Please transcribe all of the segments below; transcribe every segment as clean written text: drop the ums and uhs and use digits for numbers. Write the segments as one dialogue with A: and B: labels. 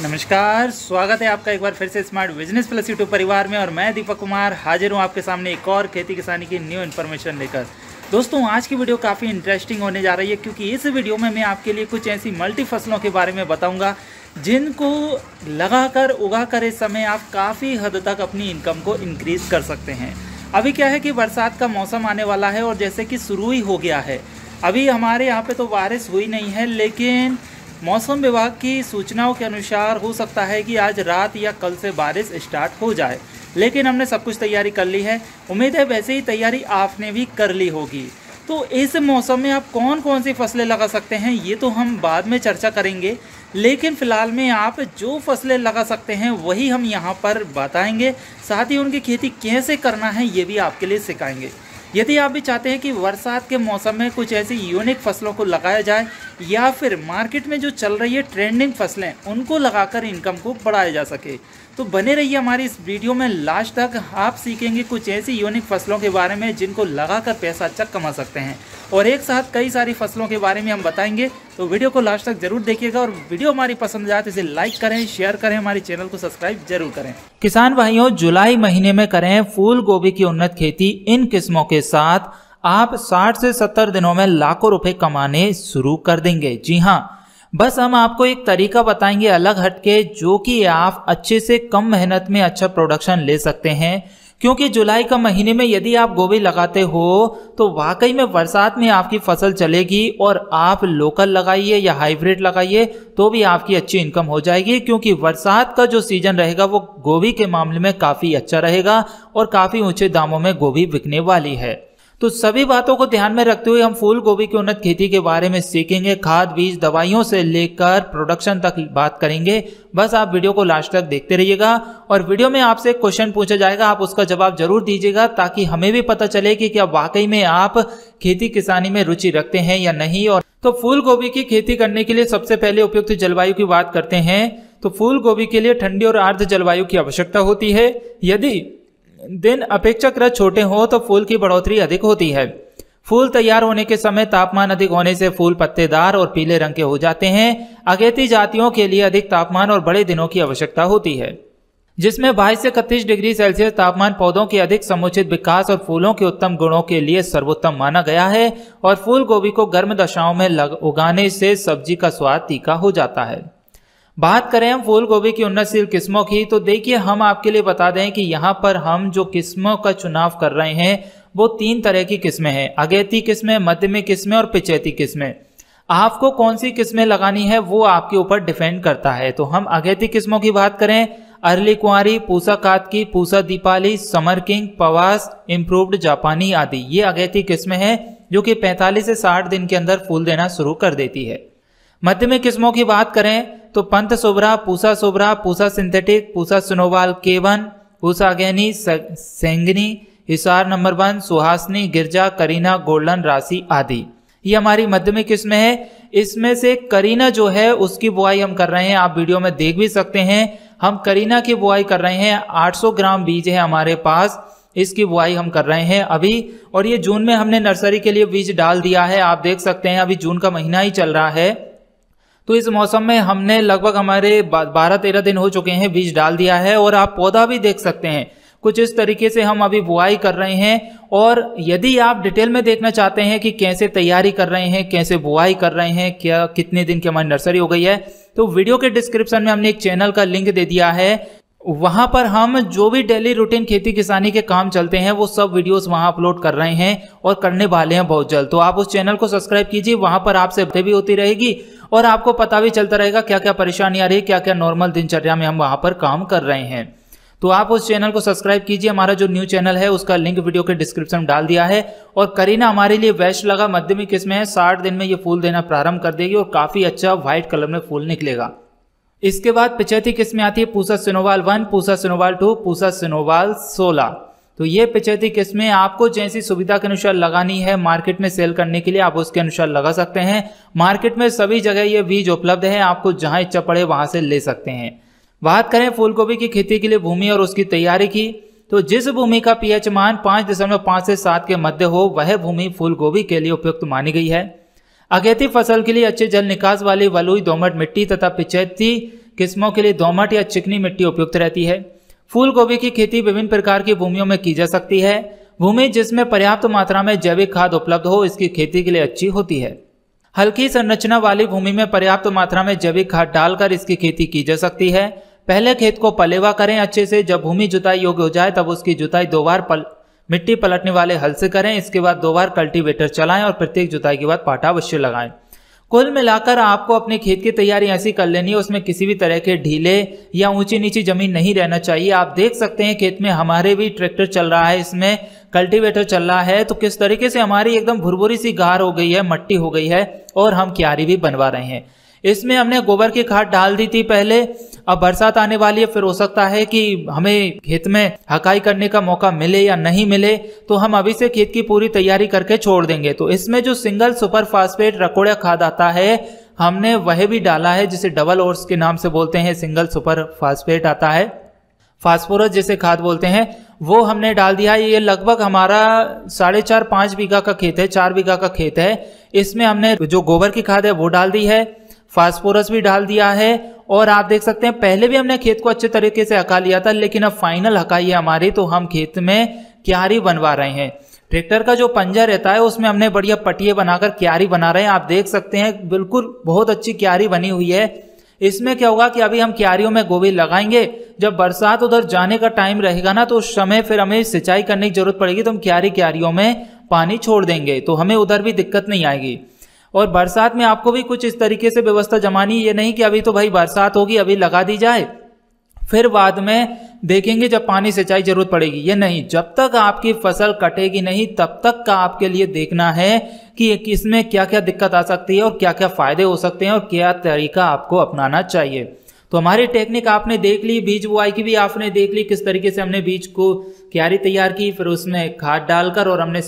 A: नमस्कार, स्वागत है आपका एक बार फिर से स्मार्ट बिजनेस प्लस यूट्यूब परिवार में। और मैं दीपक कुमार हाजिर हूँ आपके सामने एक और खेती किसानी की न्यू इन्फॉर्मेशन लेकर। दोस्तों, आज की वीडियो काफ़ी इंटरेस्टिंग होने जा रही है, क्योंकि इस वीडियो में मैं आपके लिए कुछ ऐसी मल्टी फसलों के बारे में बताऊंगा जिनको लगाकर उगाकर इस समय आप काफ़ी हद तक अपनी इनकम को इंक्रीज कर सकते हैं। अभी क्या है कि बरसात का मौसम आने वाला है और जैसे कि शुरू ही हो गया है। अभी हमारे यहाँ पे तो बारिश हुई नहीं है, लेकिन मौसम विभाग की सूचनाओं के अनुसार हो सकता है कि आज रात या कल से बारिश स्टार्ट हो जाए। लेकिन हमने सब कुछ तैयारी कर ली है। उम्मीद है वैसे ही तैयारी आपने भी कर ली होगी। तो इस मौसम में आप कौन कौन सी फसलें लगा सकते हैं ये तो हम बाद में चर्चा करेंगे, लेकिन फिलहाल में आप जो फसलें लगा सकते हैं वही हम यहाँ पर बताएंगे। साथ ही उनकी खेती कैसे करना है ये भी आपके लिए सिखाएंगे। यदि आप भी चाहते हैं कि बरसात के मौसम में कुछ ऐसी यूनिक फसलों को लगाया जाए या फिर मार्केट में जो चल रही है ट्रेंडिंग फसलें उनको लगाकर इनकम को बढ़ाया जा सके, तो बने रहिए हमारी इस वीडियो में लास्ट तक। आप सीखेंगे कुछ ऐसी यूनिक फसलों के बारे में जिनको लगाकर पैसा अच्छा कमा सकते हैं, और एक साथ कई सारी फसलों के बारे में हम बताएंगे। तो वीडियो को लास्ट तक जरूर देखिएगा, और वीडियो हमारी पसंद आए तो इसे लाइक करें, शेयर करें, हमारे चैनल को सब्सक्राइब जरूर करें। किसान भाइयों, जुलाई महीने में करें फूल गोभी की उन्नत खेती। इन किस्मों के साथ आप 60 से 70 दिनों में लाखों रुपए कमाने शुरू कर देंगे। जी हाँ, बस हम आपको एक तरीका बताएंगे अलग हटके, जो कि आप अच्छे से कम मेहनत में अच्छा प्रोडक्शन ले सकते हैं। क्योंकि जुलाई का महीने में यदि आप गोभी लगाते हो तो वाकई में बरसात में आपकी फसल चलेगी, और आप लोकल लगाइए या हाइब्रिड लगाइए तो भी आपकी अच्छी इनकम हो जाएगी। क्योंकि बरसात का जो सीजन रहेगा वो गोभी के मामले में काफी अच्छा रहेगा और काफी ऊंचे दामों में गोभी बिकने वाली है। तो सभी बातों को ध्यान में रखते हुए हम फूल गोभी की उन्नत खेती के बारे में सीखेंगे। खाद, बीज, दवाइयों से लेकर प्रोडक्शन तक बात करेंगे। बस आप वीडियो को लास्ट तक देखते रहिएगा, और वीडियो में आपसे एक क्वेश्चन पूछा जाएगा, आप उसका जवाब जरूर दीजिएगा, ताकि हमें भी पता चले कि क्या वाकई में आप खेती किसानी में रुचि रखते हैं या नहीं। और तो फूल गोभी की खेती करने के लिए सबसे पहले उपयुक्त जलवायु की बात करते हैं। तो फूल गोभी के लिए ठंडी और आर्द्र जलवायु की आवश्यकता होती है। यदि दिन अपेक्षाकृत छोटे हो तो फूल की बढ़ोतरी अधिक होती है। फूल तैयार होने के समय तापमान अधिक होने से फूल पत्तेदार और पीले रंग के हो जाते हैं। अगेती जातियों के लिए अधिक तापमान और बड़े दिनों की आवश्यकता होती है, जिसमें 22 से 31 डिग्री सेल्सियस तापमान पौधों के अधिक समुचित विकास और फूलों के उत्तम गुणों के लिए सर्वोत्तम माना गया है। और फूल गोभी को गर्म दशाओं में उगाने से सब्जी का स्वाद तीखा हो जाता है। बात करें हम फूल गोभी की उन्नतशील किस्मों की, तो देखिए हम आपके लिए बता दें कि यहाँ पर हम जो किस्मों का चुनाव कर रहे हैं वो 3 तरह की किस्में हैं। अगेती किस्में, मध्यमी किस्में और पिछेती किस्में। आपको कौन सी किस्में लगानी है वो आपके ऊपर डिपेंड करता है। तो हम अगेती किस्मों की बात करें, early Kunwari, Pusa Katki, Pusa Deepali, summer king, Pawas, improved जापानी आदि, ये अगेती किस्में हैं जो कि 45 से 60 दिन के अंदर फूल देना शुरू कर देती है। मध्यमी किस्मों की बात करें तो Pant Shubhra, Pusa synthetic, Pusa snowball K1, Pusa अगेनी, सेंगनी, हिसार नंबर 1, सुहासनी, गिरजा, करीना, गोल्डन, राशि आदि, ये हमारी मध्यमी किस्में है। इसमें से करीना जो है उसकी बुआई हम कर रहे हैं, आप वीडियो में देख भी सकते हैं। हम करीना की बुआई कर रहे हैं, 800 ग्राम बीज है हमारे पास, इसकी बुआई हम कर रहे हैं अभी। और ये जून में हमने नर्सरी के लिए बीज डाल दिया है, आप देख सकते हैं। अभी जून का महीना ही चल रहा है, तो इस मौसम में हमने लगभग हमारे 12-13 दिन हो चुके हैं बीज डाल दिया है। और आप पौधा भी देख सकते हैं, कुछ इस तरीके से हम अभी बुआई कर रहे हैं। और यदि आप डिटेल में देखना चाहते हैं कि कैसे तैयारी कर रहे हैं, कैसे बुआई कर रहे हैं, क्या कितने दिन की हमारी नर्सरी हो गई है, तो वीडियो के डिस्क्रिप्शन में हमने एक चैनल का लिंक दे दिया है। वहां पर हम जो भी डेली रूटीन खेती किसानी के काम चलते हैं वो सब वीडियोस वहां अपलोड कर रहे हैं और करने वाले हैं बहुत जल्द। तो आप उस चैनल को सब्सक्राइब कीजिए, वहां पर आपसे बातें भी होती रहेगी और आपको पता भी चलता रहेगा क्या क्या परेशानी आ रही है, क्या क्या नॉर्मल दिनचर्या में हम वहां पर काम कर रहे हैं। तो आप उस चैनल को सब्सक्राइब कीजिए। हमारा जो न्यू चैनल है उसका लिंक वीडियो के डिस्क्रिप्शन में डाल दिया है। और करीना हमारे लिए बेस्ट लगा, मध्यमी किस्में है, 60 दिन में ये फूल देना प्रारंभ कर देगी और काफी अच्छा व्हाइट कलर में फूल निकलेगा। इसके बाद पिछेती किस्में आती है पूसा सिनोवाल 1, पूसा सिनोवाल 2, पूसा सिनोवाल 16। तो ये पिछेती किस्में आपको जैसी सुविधा के अनुसार लगानी है, मार्केट में सेल करने के लिए आप उसके अनुसार लगा सकते हैं। मार्केट में सभी जगह ये बीज उपलब्ध है, आपको जहां इच्छा पड़े वहां से ले सकते हैं। बात करें फूल गोभी की खेती के लिए भूमि और उसकी तैयारी की, तो जिस भूमि का पीएच मान 5.5 से 7 के मध्य हो वह भूमि फूल गोभी के लिए उपयुक्त मानी गई है। अगेती फसल के लिए अच्छे जल निकास वाली बलुई दोमट मिट्टी तथा पिछेती किस्मों के लिए दोमट या चिकनी मिट्टी उपयुक्त रहती है। फूल गोभी की खेती विभिन्न प्रकार की भूमियों में की जा सकती है। भूमि जिसमें पर्याप्त मात्रा में जैविक खाद उपलब्ध हो इसकी खेती के लिए अच्छी होती है। हल्की संरचना वाली भूमि में पर्याप्त मात्रा में जैविक खाद डालकर इसकी खेती की जा सकती है। पहले खेत को पलेवा करें अच्छे से। जब भूमि जुताई योग्य हो जाए तब उसकी जुताई 2 बार मिट्टी पलटने वाले हल से करें। इसके बाद 2 बार कल्टीवेटर चलाएं और प्रत्येक जुताई के बाद पाटा अवश्य लगाएं। कुल मिलाकर आपको अपने खेत की तैयारी ऐसी कर लेनी है, उसमें किसी भी तरह के ढीले या ऊंची नीची जमीन नहीं रहना चाहिए। आप देख सकते हैं खेत में हमारे भी ट्रैक्टर चल रहा है, इसमें कल्टीवेटर चल रहा है, तो किस तरीके से हमारी एकदम भुरभुरी सी गार हो गई है, मट्टी हो गई है और हम क्यारी भी बनवा रहे हैं। इसमें हमने गोबर की खाद डाल दी थी पहले। अब बरसात आने वाली है, फिर हो सकता है कि हमें खेत में हकाई करने का मौका मिले या नहीं मिले, तो हम अभी से खेत की पूरी तैयारी करके छोड़ देंगे। तो इसमें जो सिंगल सुपर फास्फेट रकोड़ा खाद आता है हमने वह भी डाला है, जिसे डबल ओर्स के नाम से बोलते हैं। सिंगल सुपर फास्फेट आता है, फास्फोरस जिसे खाद बोलते हैं, वो हमने डाल दिया है। ये लगभग हमारा 4.5-5 बीघा का खेत है, 4 बीघा का खेत है। इसमें हमने जो गोबर की खाद है वो डाल दी है, फास्फोरस भी डाल दिया है। और आप देख सकते हैं पहले भी हमने खेत को अच्छे तरीके से हका लिया था, लेकिन अब फाइनल हकाई है हमारी, तो हम खेत में क्यारी बनवा रहे हैं। ट्रैक्टर का जो पंजा रहता है उसमें हमने बढ़िया पटिए बनाकर क्यारी बना रहे हैं। आप देख सकते हैं बिल्कुल बहुत अच्छी क्यारी बनी हुई है। इसमें क्या होगा कि अभी हम क्यारियों में गोभी लगाएंगे, जब बरसात उधर जाने का टाइम रहेगा ना, तो उस समय फिर हमें सिंचाई करने की जरूरत पड़ेगी, तो हम क्यारियों में पानी छोड़ देंगे, तो हमें उधर भी दिक्कत नहीं आएगी। और बरसात में आपको भी कुछ इस तरीके से व्यवस्था जमानी, ये नहीं कि अभी तो भाई बरसात होगी अभी लगा दी जाए, फिर बाद में देखेंगे जब पानी सिंचाई जरूरत पड़ेगी। ये नहीं, जब तक आपकी फसल कटेगी नहीं तब तक का आपके लिए देखना है कि इसमें क्या क्या दिक्कत आ सकती है और क्या क्या फायदे हो सकते हैं और क्या तरीका आपको अपनाना चाहिए। तो हमारी टेक्निक आपने देख ली, बीज बुआई की भी आपने देख ली, किस तरीके से हमने बीज को क्यारी तैयार की, फिर उसमें खाद डालकर और हमने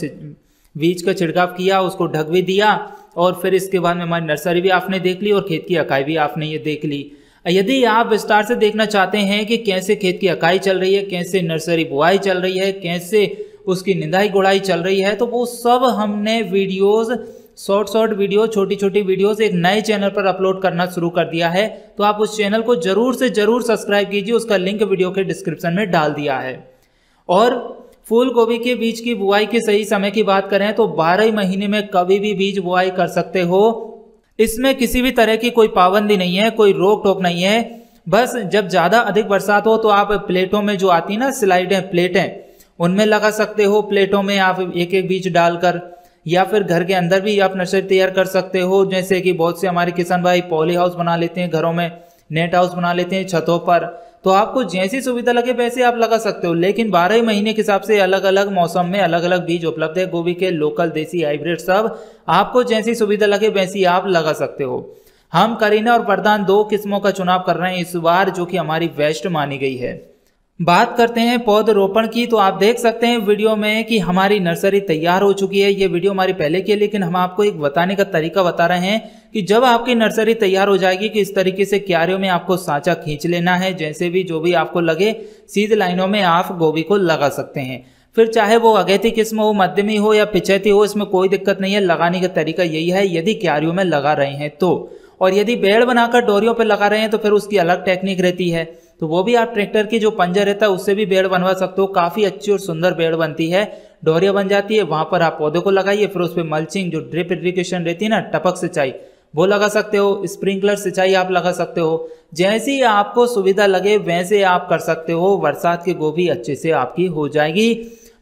A: बीज का छिड़काव किया, उसको ढक भी दिया, और फिर इसके बाद में हमारी नर्सरी भी आपने देख ली और खेत की अकाई भी आपने ये देख ली। यदि आप विस्तार से देखना चाहते हैं कि कैसे खेत की अकाई चल रही है, कैसे नर्सरी बुआई चल रही है, कैसे उसकी निंदाई गुड़ाई चल रही है, तो वो सब हमने वीडियोस, शॉर्ट वीडियो, छोटी छोटी वीडियोस एक नए चैनल पर अपलोड करना शुरू कर दिया है। तो आप उस चैनल को जरूर से जरूर सब्सक्राइब कीजिए, उसका लिंक वीडियो के डिस्क्रिप्शन में डाल दिया है। और फूल गोभी के बीज की बुआई के सही समय की बात करें तो 12 महीने में कभी भी बीज बुआई कर सकते हो। इसमें किसी भी तरह की कोई पाबंदी नहीं है, कोई रोक टोक नहीं है। बस जब ज्यादा अधिक बरसात हो तो आप प्लेटों में जो आती है ना स्लाइडें, प्लेटें, उनमें लगा सकते हो। प्लेटों में आप एक एक बीज डालकर, या फिर घर के अंदर भी आप नर्सरी तैयार कर सकते हो। जैसे कि बहुत से हमारे किसान भाई पॉली हाउस बना लेते हैं घरों में, नेट हाउस बना लेते हैं छतों पर, तो आपको जैसी सुविधा लगे वैसे आप लगा सकते हो। लेकिन 12 महीने के हिसाब से अलग अलग मौसम में अलग अलग बीज उपलब्ध है गोभी के, लोकल, देसी, हाइब्रिड, सब आपको जैसी सुविधा लगे वैसी आप लगा सकते हो। हम करीना और वरदान 2 किस्मों का चुनाव कर रहे हैं इस बार, जो कि हमारी बेस्ट मानी गई है। बात करते हैं पौधरोपण की, तो आप देख सकते हैं वीडियो में कि हमारी नर्सरी तैयार हो चुकी है। ये वीडियो हमारी पहले की है, लेकिन हम आपको एक बताने का तरीका बता रहे हैं कि जब आपकी नर्सरी तैयार हो जाएगी कि इस तरीके से क्यारियों में आपको सांचा खींच लेना है, जैसे भी जो भी आपको लगे सीध लाइनों में आप गोभी को लगा सकते हैं। फिर चाहे वो अगैती किस्म हो, मध्यमी हो या पिछैती हो, इसमें कोई दिक्कत नहीं है। लगाने का तरीका यही है यदि क्यारियों में लगा रहे हैं तो। और यदि बेड़ बनाकर डोरियों पर लगा रहे हैं तो फिर उसकी अलग टेक्निक रहती है, तो वो भी आप ट्रैक्टर की जो पंजा रहता है उससे भी बेड़ बनवा सकते हो। काफी अच्छी और सुंदर बेड़ बनती है, डोरिया बन जाती है, वहां पर आप पौधे को लगाइए। फिर उस पर मल्चिंग, जो ड्रिप इरिगेशन रहती है ना, टपक सिंचाई, वो लगा सकते हो। स्प्रिंकलर सिंचाई आप लगा सकते हो। जैसी आपको सुविधा लगे वैसे आप कर सकते हो। बरसात की गोभी अच्छे से आपकी हो जाएगी।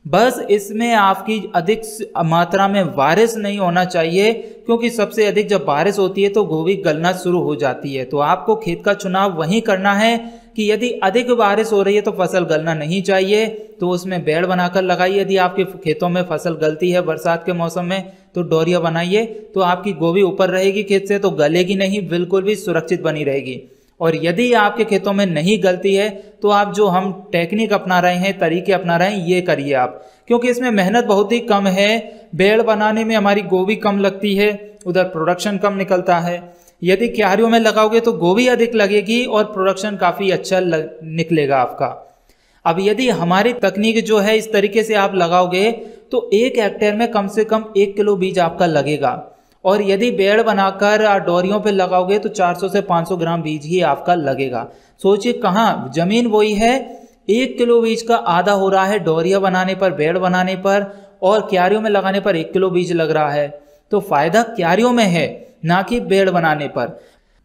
A: बस इसमें आपकी अधिक मात्रा में बारिश नहीं होना चाहिए, क्योंकि सबसे अधिक जब बारिश होती है तो गोभी गलना शुरू हो जाती है। तो आपको खेत का चुनाव वहीं करना है कि यदि अधिक बारिश हो रही है तो फसल गलना नहीं चाहिए, तो उसमें बेड़ बनाकर लगाइए। यदि आपके खेतों में फसल गलती है बरसात के मौसम में तो डोरिया बनाइए, तो आपकी गोभी ऊपर रहेगी खेत से, तो गलेगी नहीं, बिल्कुल भी सुरक्षित बनी रहेगी। और यदि आपके खेतों में नहीं गलती है तो आप जो हम टेक्निक अपना रहे हैं, तरीके अपना रहे हैं, ये करिए आप, क्योंकि इसमें मेहनत बहुत ही कम है। बेड़ बनाने में हमारी गोभी कम लगती है, उधर प्रोडक्शन कम निकलता है। यदि क्यारियों में लगाओगे तो गोभी अधिक लगेगी और प्रोडक्शन काफी अच्छा निकलेगा आपका। अब यदि हमारी तकनीक जो है इस तरीके से आप लगाओगे तो 1 हेक्टेयर में कम से कम 1 किलो बीज आपका लगेगा। और यदि बेड़ बनाकर डोरियों पे लगाओगे तो 400 से 500 ग्राम बीज ही आपका लगेगा। सोचिए कहाँ जमीन वही है, 1 किलो बीज का आधा हो रहा है डोरिया बनाने पर, बेड़ बनाने पर, और क्यारियों में लगाने पर 1 किलो बीज लग रहा है। तो फायदा क्यारियों में है ना कि बेड़ बनाने पर।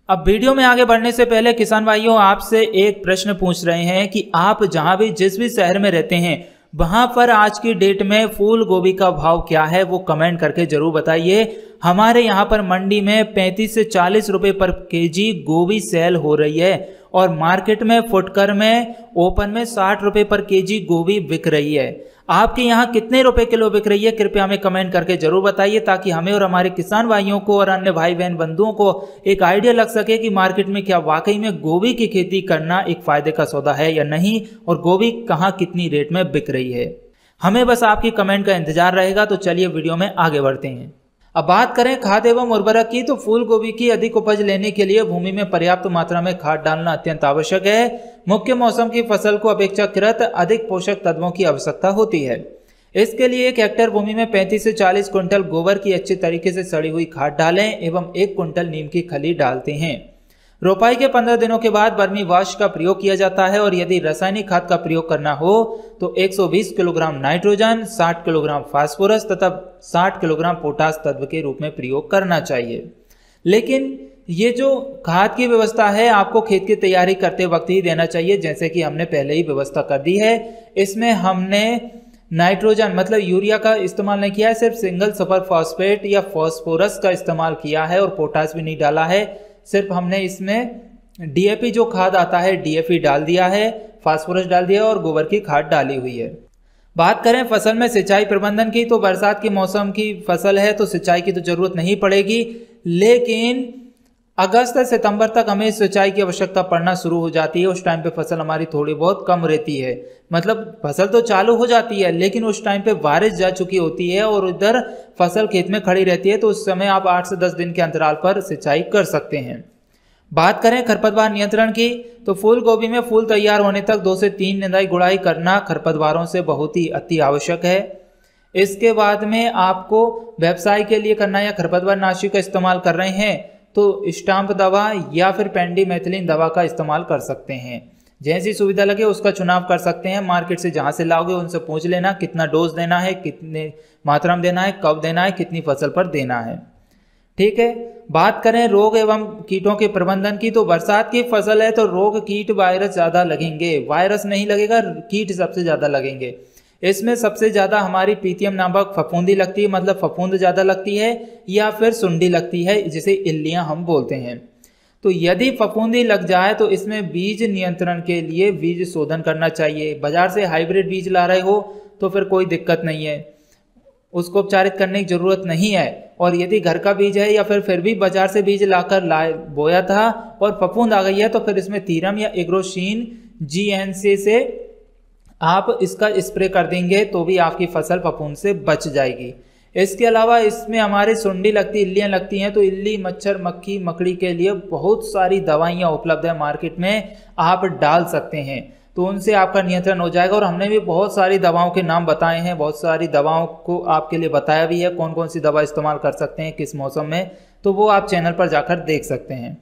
A: अब वीडियो में आगे बढ़ने से पहले किसान भाइयों आपसे एक प्रश्न पूछ रहे हैं कि आप जहां भी जिस भी शहर में रहते हैं वहां पर आज की डेट में फूल गोभी का भाव क्या है वो कमेंट करके जरूर बताइए। हमारे यहाँ पर मंडी में 35 से 40 रुपए पर केजी गोभी सेल हो रही है और मार्केट में फुटकर में ओपन में 60 रुपए पर केजी गोभी बिक रही है। आपके यहाँ कितने रुपए किलो बिक रही है कृपया हमें कमेंट करके जरूर बताइए, ताकि हमें और हमारे किसान भाइयों को और अन्य भाई बहन बंधुओं को एक आइडिया लग सके कि मार्केट में क्या वाकई में गोभी की खेती करना एक फायदे का सौदा है या नहीं, और गोभी कहाँ कितनी रेट में बिक रही है। हमें बस आपकी कमेंट का इंतजार रहेगा। तो चलिए वीडियो में आगे बढ़ते हैं। अब बात करें खाद एवं उर्वरक की, तो फूल गोभी की अधिक उपज लेने के लिए भूमि में पर्याप्त मात्रा में खाद डालना अत्यंत आवश्यक है। मुख्य मौसम की फसल को अपेक्षाकृत अधिक पोषक तत्वों की आवश्यकता होती है। इसके लिए 1 हेक्टेयर भूमि में 35 से 40 क्विंटल गोबर की अच्छी तरीके से सड़ी हुई खाद डालें एवं 1 क्विंटल नीम की खली डालते हैं। रोपाई के 15 दिनों के बाद वर्मी वाश का प्रयोग किया जाता है, और यदि रासायनिक खाद का प्रयोग करना हो तो 120 किलोग्राम नाइट्रोजन, 60 किलोग्राम फास्फोरस तथा 60 किलोग्राम पोटास तत्व के रूप में प्रयोग करना चाहिए। लेकिन ये जो खाद की व्यवस्था है आपको खेत की तैयारी करते वक्त ही देना चाहिए, जैसे कि हमने पहले ही व्यवस्था कर दी है। इसमें हमने नाइट्रोजन मतलब यूरिया का इस्तेमाल नहीं किया है, सिर्फ सिंगल सुपर फॉस्फेट या फॉस्फोरस का इस्तेमाल किया है, और पोटास भी नहीं डाला है। सिर्फ हमने इसमें डीएपी जो खाद आता है डीएपी डाल दिया है, फास्फोरस डाल दिया और गोबर की खाद डाली हुई है। बात करें फसल में सिंचाई प्रबंधन की, तो बरसात के मौसम की फसल है तो सिंचाई की तो जरूरत नहीं पड़ेगी, लेकिन अगस्त से सितंबर तक हमें सिंचाई की आवश्यकता पड़ना शुरू हो जाती है। उस टाइम पे फसल हमारी थोड़ी बहुत कम रहती है, मतलब फसल तो चालू हो जाती है लेकिन उस टाइम पे बारिश जा चुकी होती है और उधर फसल खेत में खड़ी रहती है, तो उस समय आप 8 से 10 दिन के अंतराल पर सिंचाई कर सकते हैं। बात करें खरपतवार नियंत्रण की, तो फूल गोभी में फूल तैयार होने तक 2 से 3 निदाई गुड़ाई करना खरपतवारों से बहुत ही अति आवश्यक है। इसके बाद में आपको व्यवसाय के लिए करना या खरपतवार नाशी का इस्तेमाल कर रहे हैं तो स्टाम्प दवा या फिर पेंडीमेथिलीन दवा का इस्तेमाल कर सकते हैं। जैसी सुविधा लगे उसका चुनाव कर सकते हैं। मार्केट से जहां से लाओगे उनसे पूछ लेना कितना डोज देना है, कितने मात्रा में देना है, कब देना है, कितनी फसल पर देना है। ठीक है। बात करें रोग एवं कीटों के प्रबंधन की, तो बरसात की फसल है तो रोग कीट वायरस ज्यादा लगेंगे। वायरस नहीं लगेगा, कीट सबसे ज्यादा लगेंगे। इसमें सबसे ज्यादा हमारी पीथियम नामक फफूंदी लगती है, मतलब फफूंद ज्यादा लगती है, या फिर सुंडी लगती है जिसे इल्लियां हम बोलते हैं। तो यदि फफूंदी लग जाए तो इसमें बीज नियंत्रण के लिए बीज शोधन करना चाहिए। बाजार से हाइब्रिड बीज ला रहे हो तो फिर कोई दिक्कत नहीं है, उसको उपचारित करने की जरूरत नहीं है। और यदि घर का बीज है या फिर भी बाजार से बीज लाकर बोया था और फफूंद आ गई है तो फिर इसमें थीरम या एग्रोशीन GNC से आप इसका स्प्रे कर देंगे तो भी आपकी फसल फफूंद से बच जाएगी। इसके अलावा इसमें हमारे सुंडी लगती, इल्लियां लगती हैं, तो इल्ली, मच्छर, मक्खी, मकड़ी के लिए बहुत सारी दवाइयां उपलब्ध है मार्केट में, आप डाल सकते हैं तो उनसे आपका नियंत्रण हो जाएगा। और हमने भी बहुत सारी दवाओं के नाम बताए हैं, बहुत सारी दवाओं को आपके लिए बताया भी है कौन कौन सी दवा इस्तेमाल कर सकते हैं किस मौसम में, तो वो आप चैनल पर जाकर देख सकते हैं।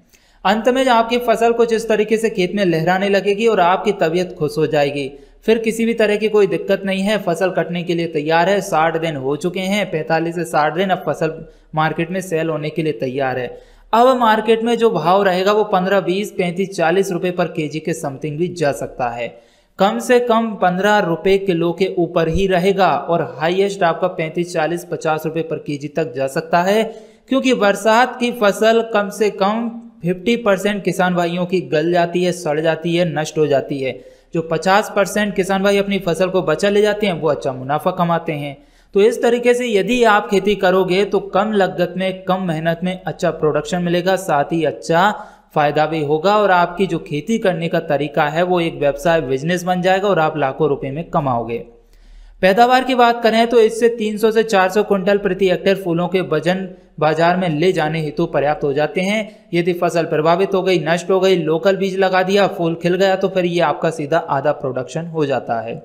A: अंत में आपकी फसल कुछ इस तरीके से खेत में लहराने लगेगी और आपकी तबीयत खुश हो जाएगी। फिर किसी भी तरह की कोई दिक्कत नहीं है, फसल कटने के लिए तैयार है। 60 दिन हो चुके हैं, 45 से 60 दिन, अब फसल मार्केट में सेल होने के लिए तैयार है। अब मार्केट में जो भाव रहेगा वो 15, 20, 35, 40 रुपए पर केजी के समथिंग भी जा सकता है। कम से कम 15 रुपए किलो के ऊपर ही रहेगा और हाईएस्ट आपका 35, 40, 50 रुपए पर केजी तक जा सकता है, क्योंकि बरसात की फसल कम से कम 50% किसान भाइयों की गल जाती है, सड़ जाती है, नष्ट हो जाती है। जो 50% किसान भाई अपनी फसल को बचा ले जाते हैं वो अच्छा मुनाफा कमाते हैं। तो इस तरीके से यदि आप खेती करोगे तो कम लागत में, कम मेहनत में अच्छा प्रोडक्शन मिलेगा, साथ ही अच्छा फायदा भी होगा और आपकी जो खेती करने का तरीका है वो एक व्यवसाय, बिजनेस बन जाएगा और आप लाखों रुपए में कमाओगे। पैदावार की बात करें तो इससे 300 से 400 क्विंटल प्रति हेक्टेयर फूलों के वजन बाजार में ले जाने हेतु पर्याप्त हो जाते हैं। यदि फसल प्रभावित हो गई, नष्ट हो गई, लोकल बीज लगा दिया, फूल खिल गया तो फिर ये आपका सीधा आधा प्रोडक्शन हो जाता है।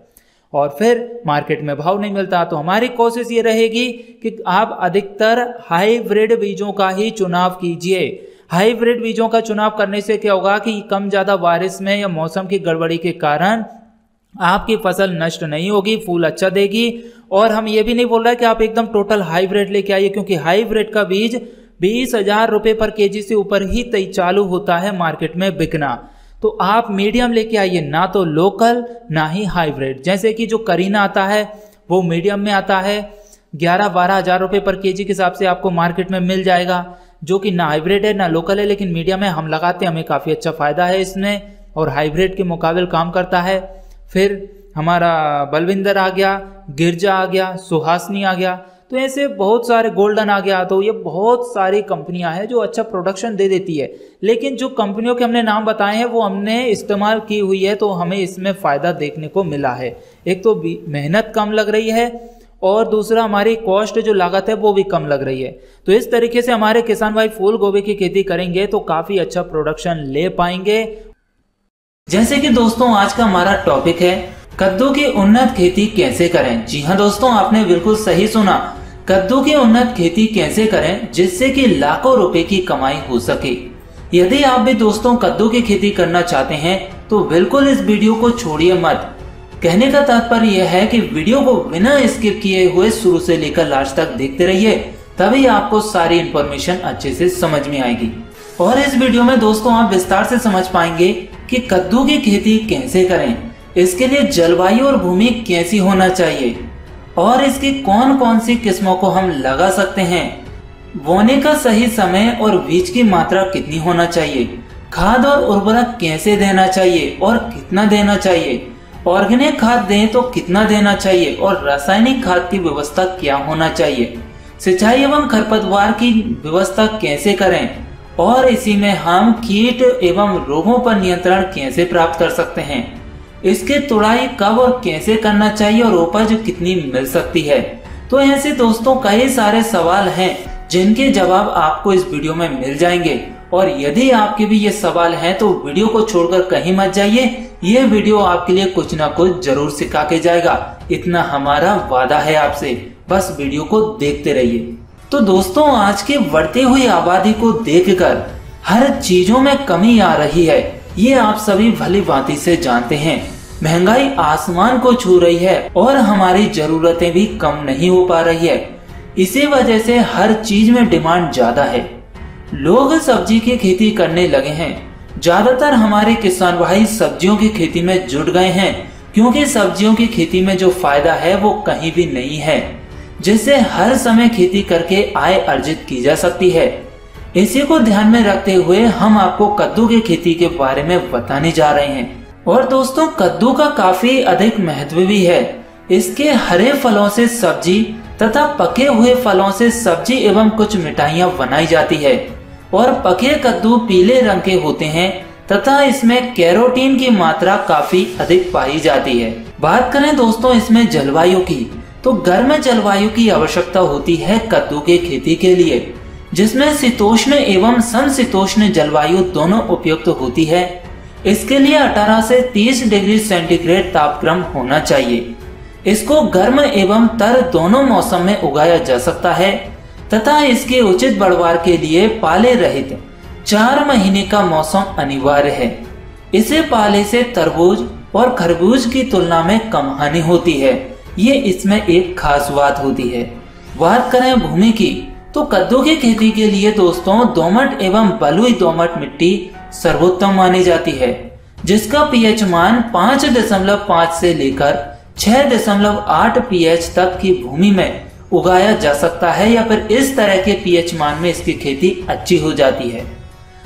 A: और फिर मार्केट में भाव नहीं मिलता। तो हमारी कोशिश ये रहेगी कि आप अधिकतर हाइब्रिड बीजों का ही चुनाव कीजिए। हाइब्रिड बीजों का चुनाव करने से क्या होगा कि कम ज़्यादा बारिश में या मौसम की गड़बड़ी के कारण आपकी फसल नष्ट नहीं होगी, फूल अच्छा देगी। और हम ये भी नहीं बोल रहे कि आप एकदम टोटल हाइब्रिड लेके आइए, क्योंकि हाइब्रिड का बीज 20,000 रुपये पर केजी से ऊपर ही चालू होता है मार्केट में बिकना। तो आप मीडियम लेके आइए, ना तो लोकल ना ही हाइब्रिड। जैसे कि जो करीना आता है वो मीडियम में आता है, 11-12 हज़ार रुपये पर केजी के हिसाब से आपको मार्केट में मिल जाएगा, जो कि ना हाइब्रिड है ना लोकल है, लेकिन मीडियम है। हम लगाते हैं, हमें काफ़ी अच्छा फ़ायदा है इसमें और हाइब्रिड के मुकाबले काम करता है। फिर हमारा बलविंदर आ गया, गिरजा आ गया, सुहासनी आ गया, तो ऐसे बहुत सारे, गोल्डन आ गया। तो ये बहुत सारी कंपनियां हैं जो अच्छा प्रोडक्शन दे देती है। लेकिन जो कंपनियों के हमने नाम बताए हैं वो हमने इस्तेमाल की हुई है, तो हमें इसमें फ़ायदा देखने को मिला है। एक तो मेहनत कम लग रही है और दूसरा हमारी कॉस्ट जो लागत है वो भी कम लग रही है। तो इस तरीके से हमारे किसान भाई फूल गोभी की खेती करेंगे तो काफ़ी अच्छा प्रोडक्शन ले पाएंगे। जैसे कि दोस्तों आज का हमारा टॉपिक है कद्दू की उन्नत खेती कैसे करें। जी हाँ दोस्तों, आपने बिल्कुल सही सुना, कद्दू की उन्नत खेती कैसे करें जिससे कि लाखों रुपए की कमाई हो सके। यदि आप भी दोस्तों कद्दू की खेती करना चाहते हैं तो बिल्कुल इस वीडियो को छोड़िए मत। कहने का तात्पर्य यह है कि वीडियो को बिना स्किप किए हुए शुरू से लेकर लास्ट तक देखते रहिए, तभी आपको सारी इंफॉर्मेशन अच्छे से समझ में आएगी। और इस वीडियो में दोस्तों आप विस्तार से समझ पाएंगे कि कद्दू की खेती कैसे करें, इसके लिए जलवायु और भूमि कैसी होना चाहिए और इसकी कौन कौन सी किस्मों को हम लगा सकते हैं, बोने का सही समय और बीज की मात्रा कितनी होना चाहिए, खाद और उर्वरक कैसे देना चाहिए और कितना देना चाहिए, ऑर्गेनिक खाद दें तो कितना देना चाहिए और रासायनिक खाद की व्यवस्था क्या होना चाहिए, सिंचाई एवं खरपतवार की व्यवस्था कैसे करें और इसी में हम कीट एवं रोगों पर नियंत्रण कैसे प्राप्त कर सकते हैं, इसके तुड़ाई कब और कैसे करना चाहिए और उपज कितनी मिल सकती है। तो ऐसे दोस्तों कई सारे सवाल हैं जिनके जवाब आपको इस वीडियो में मिल जाएंगे। और यदि आपके भी ये सवाल हैं तो वीडियो को छोड़कर कहीं मत जाइए, ये वीडियो आपके लिए कुछ ना कुछ जरूर सिखा के जाएगा, इतना हमारा वादा है आपसे। बस वीडियो को देखते रहिए। तो दोस्तों आज की बढ़ती हुई आबादी को देखकर हर चीजों में कमी आ रही है, ये आप सभी भली भांति से जानते हैं। महंगाई आसमान को छू रही है और हमारी जरूरतें भी कम नहीं हो पा रही है। इसी वजह से हर चीज में डिमांड ज्यादा है। लोग सब्जी की खेती करने लगे हैं। ज्यादातर हमारे किसान भाई सब्जियों की खेती में जुट गए हैं, क्योंकि सब्जियों की खेती में जो फायदा है वो कहीं भी नहीं है, जिससे हर समय खेती करके आय अर्जित की जा सकती है। इसी को ध्यान में रखते हुए हम आपको कद्दू की खेती के बारे में बताने जा रहे हैं। और दोस्तों कद्दू का काफी अधिक महत्व भी है। इसके हरे फलों से सब्जी तथा पके हुए फलों से सब्जी एवं कुछ मिठाइयाँ बनाई जाती है। और पके कद्दू पीले रंग के होते हैं तथा इसमें कैरोटीन की मात्रा काफी अधिक पाई जाती है। बात करें दोस्तों इसमें जलवायु की, तो गर्म जलवायु की आवश्यकता होती है कद्दू के खेती के लिए, जिसमें शीतोष्ण एवं समशीतोष्ण जलवायु दोनों उपयुक्त होती है। इसके लिए 18 से 30 डिग्री सेंटीग्रेड तापक्रम होना चाहिए। इसको गर्म एवं तर दोनों मौसम में उगाया जा सकता है तथा इसके उचित बढ़वार के लिए पाले रहित 4 महीने का मौसम अनिवार्य है। इसे पाले से तरबूज और खरबूज की तुलना में कम हानि होती है, ये इसमें एक खास बात होती है। बात करें भूमि की, तो कद्दू की खेती के लिए दोस्तों दोमट एवं बलुई दोमट मिट्टी सर्वोत्तम मानी जाती है, जिसका पीएच मान 5.5 से लेकर 6.8 पीएच तक की भूमि में उगाया जा सकता है, या फिर इस तरह के पीएच मान में इसकी खेती अच्छी हो जाती है।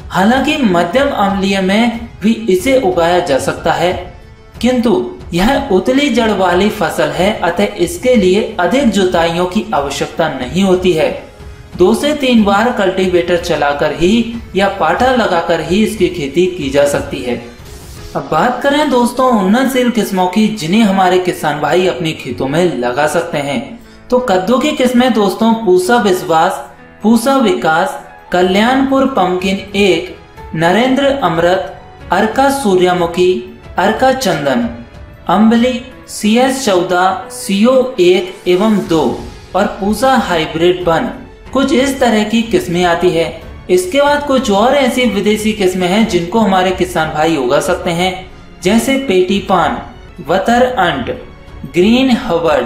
A: हालांकि मध्यम अम्लीय में भी इसे उगाया जा सकता है, किंतु यह उतली जड़ वाली फसल है, अतः इसके लिए अधिक जुताइयों की आवश्यकता नहीं होती है। 2 से 3 बार कल्टीवेटर चलाकर ही या पाटा लगाकर ही इसकी खेती की जा सकती है। अब बात करें दोस्तों उन्नतशील किस्मों की, जिन्हें हमारे किसान भाई अपने खेतों में लगा सकते हैं, तो कद्दू की किस्में दोस्तों पूसा विश्वास, पूसा विकास, कल्याणपुर पंपकिन 1, नरेंद्र अमृत, अर्का सूर्यमुखी, अर्का चंदन, अम्बली, CS14, CO1 एवं 2 और पूसा हाइब्रिड 1 कुछ इस तरह की किस्में आती है। इसके बाद कुछ और ऐसी विदेशी किस्में हैं जिनको हमारे किसान भाई उगा सकते हैं, जैसे पेटी पान, वतर अंट, ग्रीन हवर्ड,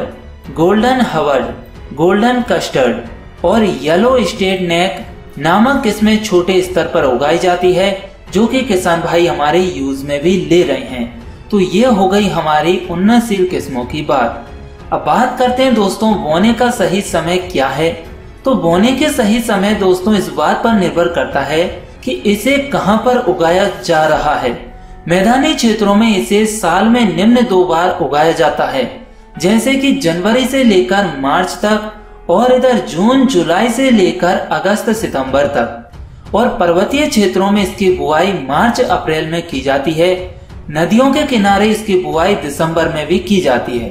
A: गोल्डन कस्टर्ड और येलो स्टेट नेक नामक किस्में छोटे स्तर पर उगाई जाती है, जो कि किसान भाई हमारे यूज में भी ले रहे हैं। तो ये हो गई हमारी उन्नतशील किस्मों की बात। अब बात करते हैं दोस्तों बोने का सही समय क्या है। तो बोने के सही समय दोस्तों इस बात पर निर्भर करता है कि इसे कहां पर उगाया जा रहा है। मैदानी क्षेत्रों में इसे साल में निम्न 2 बार उगाया जाता है, जैसे कि जनवरी से लेकर मार्च तक और इधर जून जुलाई से लेकर अगस्त सितंबर तक। और पर्वतीय क्षेत्रों में इसकी बुआई मार्च अप्रैल में की जाती है। नदियों के किनारे इसकी बुआई दिसंबर में भी की जाती है।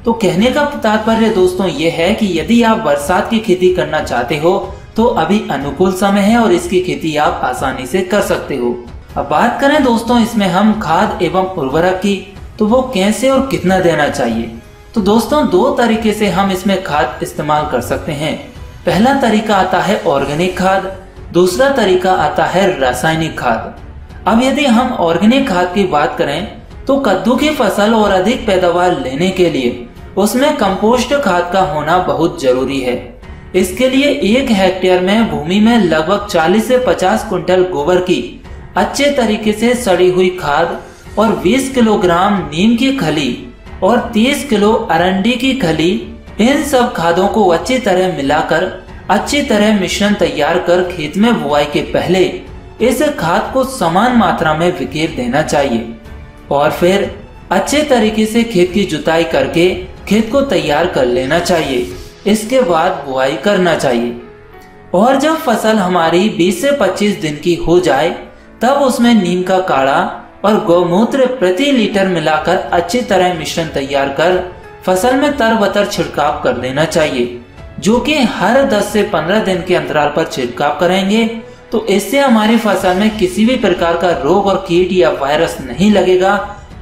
A: तो कहने का तात्पर्य दोस्तों ये है कि यदि आप बरसात की खेती करना चाहते हो तो अभी अनुकूल समय है और इसकी खेती आप आसानी से कर सकते हो। अब बात करें दोस्तों इसमें हम खाद एवं उर्वरक की, तो वो कैसे और कितना देना चाहिए। तो दोस्तों 2 तरीके से हम इसमें खाद इस्तेमाल कर सकते हैं। पहला तरीका आता है ऑर्गेनिक खाद, दूसरा तरीका आता है रासायनिक खाद। अब यदि हम ऑर्गेनिक खाद की बात करें तो कद्दू की फसल और अधिक पैदावार लेने के लिए उसमें कंपोस्ट खाद का होना बहुत जरूरी है। इसके लिए 1 हेक्टेयर में भूमि में लगभग 40 से 50 कुंटल गोबर की अच्छे तरीके से सड़ी हुई खाद और 20 किलोग्राम नीम की खली और 30 किलो अरंडी की खली, इन सब खादों को अच्छी तरह मिलाकर अच्छी तरह मिश्रण तैयार कर खेत में बुआई के पहले इस खाद को समान मात्रा में बिखेर देना चाहिए और फिर अच्छे तरीके से खेत की जुताई करके खेत को तैयार कर लेना चाहिए। इसके बाद बुआई करना चाहिए और जब फसल हमारी 20 से 25 दिन की हो जाए तब उसमें नीम का काढ़ा और गौमूत्र प्रति लीटर मिलाकर अच्छी तरह मिश्रण तैयार कर फसल में तरबतर छिड़काव कर देना चाहिए, जो कि हर 10 से 15 दिन के अंतराल पर छिड़काव करेंगे तो इससे हमारी फसल में किसी भी प्रकार का रोग और कीट या वायरस नहीं लगेगा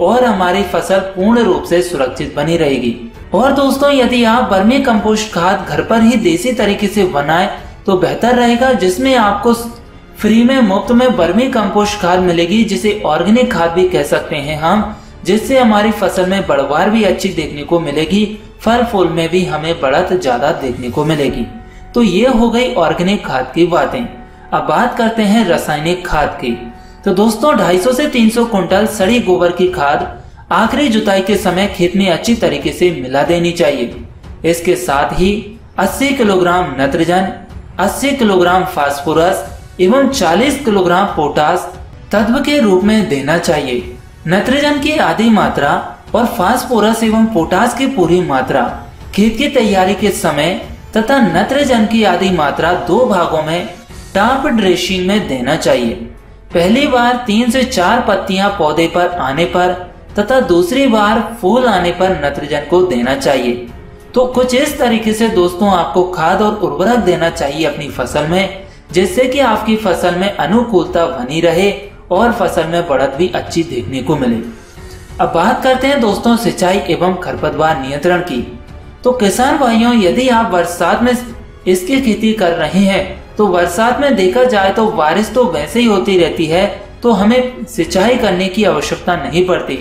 A: और हमारी फसल पूर्ण रूप से सुरक्षित बनी रहेगी। और दोस्तों यदि आप वर्मी कंपोस्ट खाद घर पर ही देसी तरीके से बनाएं तो बेहतर रहेगा, जिसमें आपको फ्री में मुफ्त में वर्मी कंपोस्ट खाद मिलेगी, जिसे ऑर्गेनिक खाद भी कह सकते हैं हम, जिससे हमारी फसल में बढ़वार भी अच्छी देखने को मिलेगी, फल फूल में भी हमें बढ़त ज्यादा देखने को मिलेगी। तो ये हो गई ऑर्गेनिक खाद की बातें। अब बात करते हैं रासायनिक खाद की। तो दोस्तों 250 से 300 कुंटल सड़ी गोबर की खाद आखिरी जुताई के समय खेत में अच्छी तरीके से मिला देनी चाहिए। इसके साथ ही 80 किलोग्राम नाइट्रोजन, 80 किलोग्राम फास्फोरस एवं 40 किलोग्राम पोटास तत्व के रूप में देना चाहिए। नाइट्रोजन की आधी मात्रा और फास्फोरस एवं पोटास की पूरी मात्रा खेत की तैयारी के समय तथा नाइट्रोजन की आधी मात्रा 2 भागों में टॉप ड्रेसिंग में देना चाहिए। पहली बार 3 से 4 पत्तियां पौधे पर आने पर तथा दूसरी बार फूल आने पर नाइट्रोजन को देना चाहिए। तो कुछ इस तरीके से दोस्तों आपको खाद और उर्वरक देना चाहिए अपनी फसल में, जिससे कि आपकी फसल में अनुकूलता बनी रहे और फसल में बढ़त भी अच्छी देखने को मिले। अब बात करते हैं दोस्तों सिंचाई एवं खरपतवार नियंत्रण की। तो किसान भाइयों यदि आप बरसात में इसकी खेती कर रहे हैं तो बरसात में देखा जाए तो बारिश तो वैसे ही होती रहती है, तो हमें सिंचाई करने की आवश्यकता नहीं पड़ती।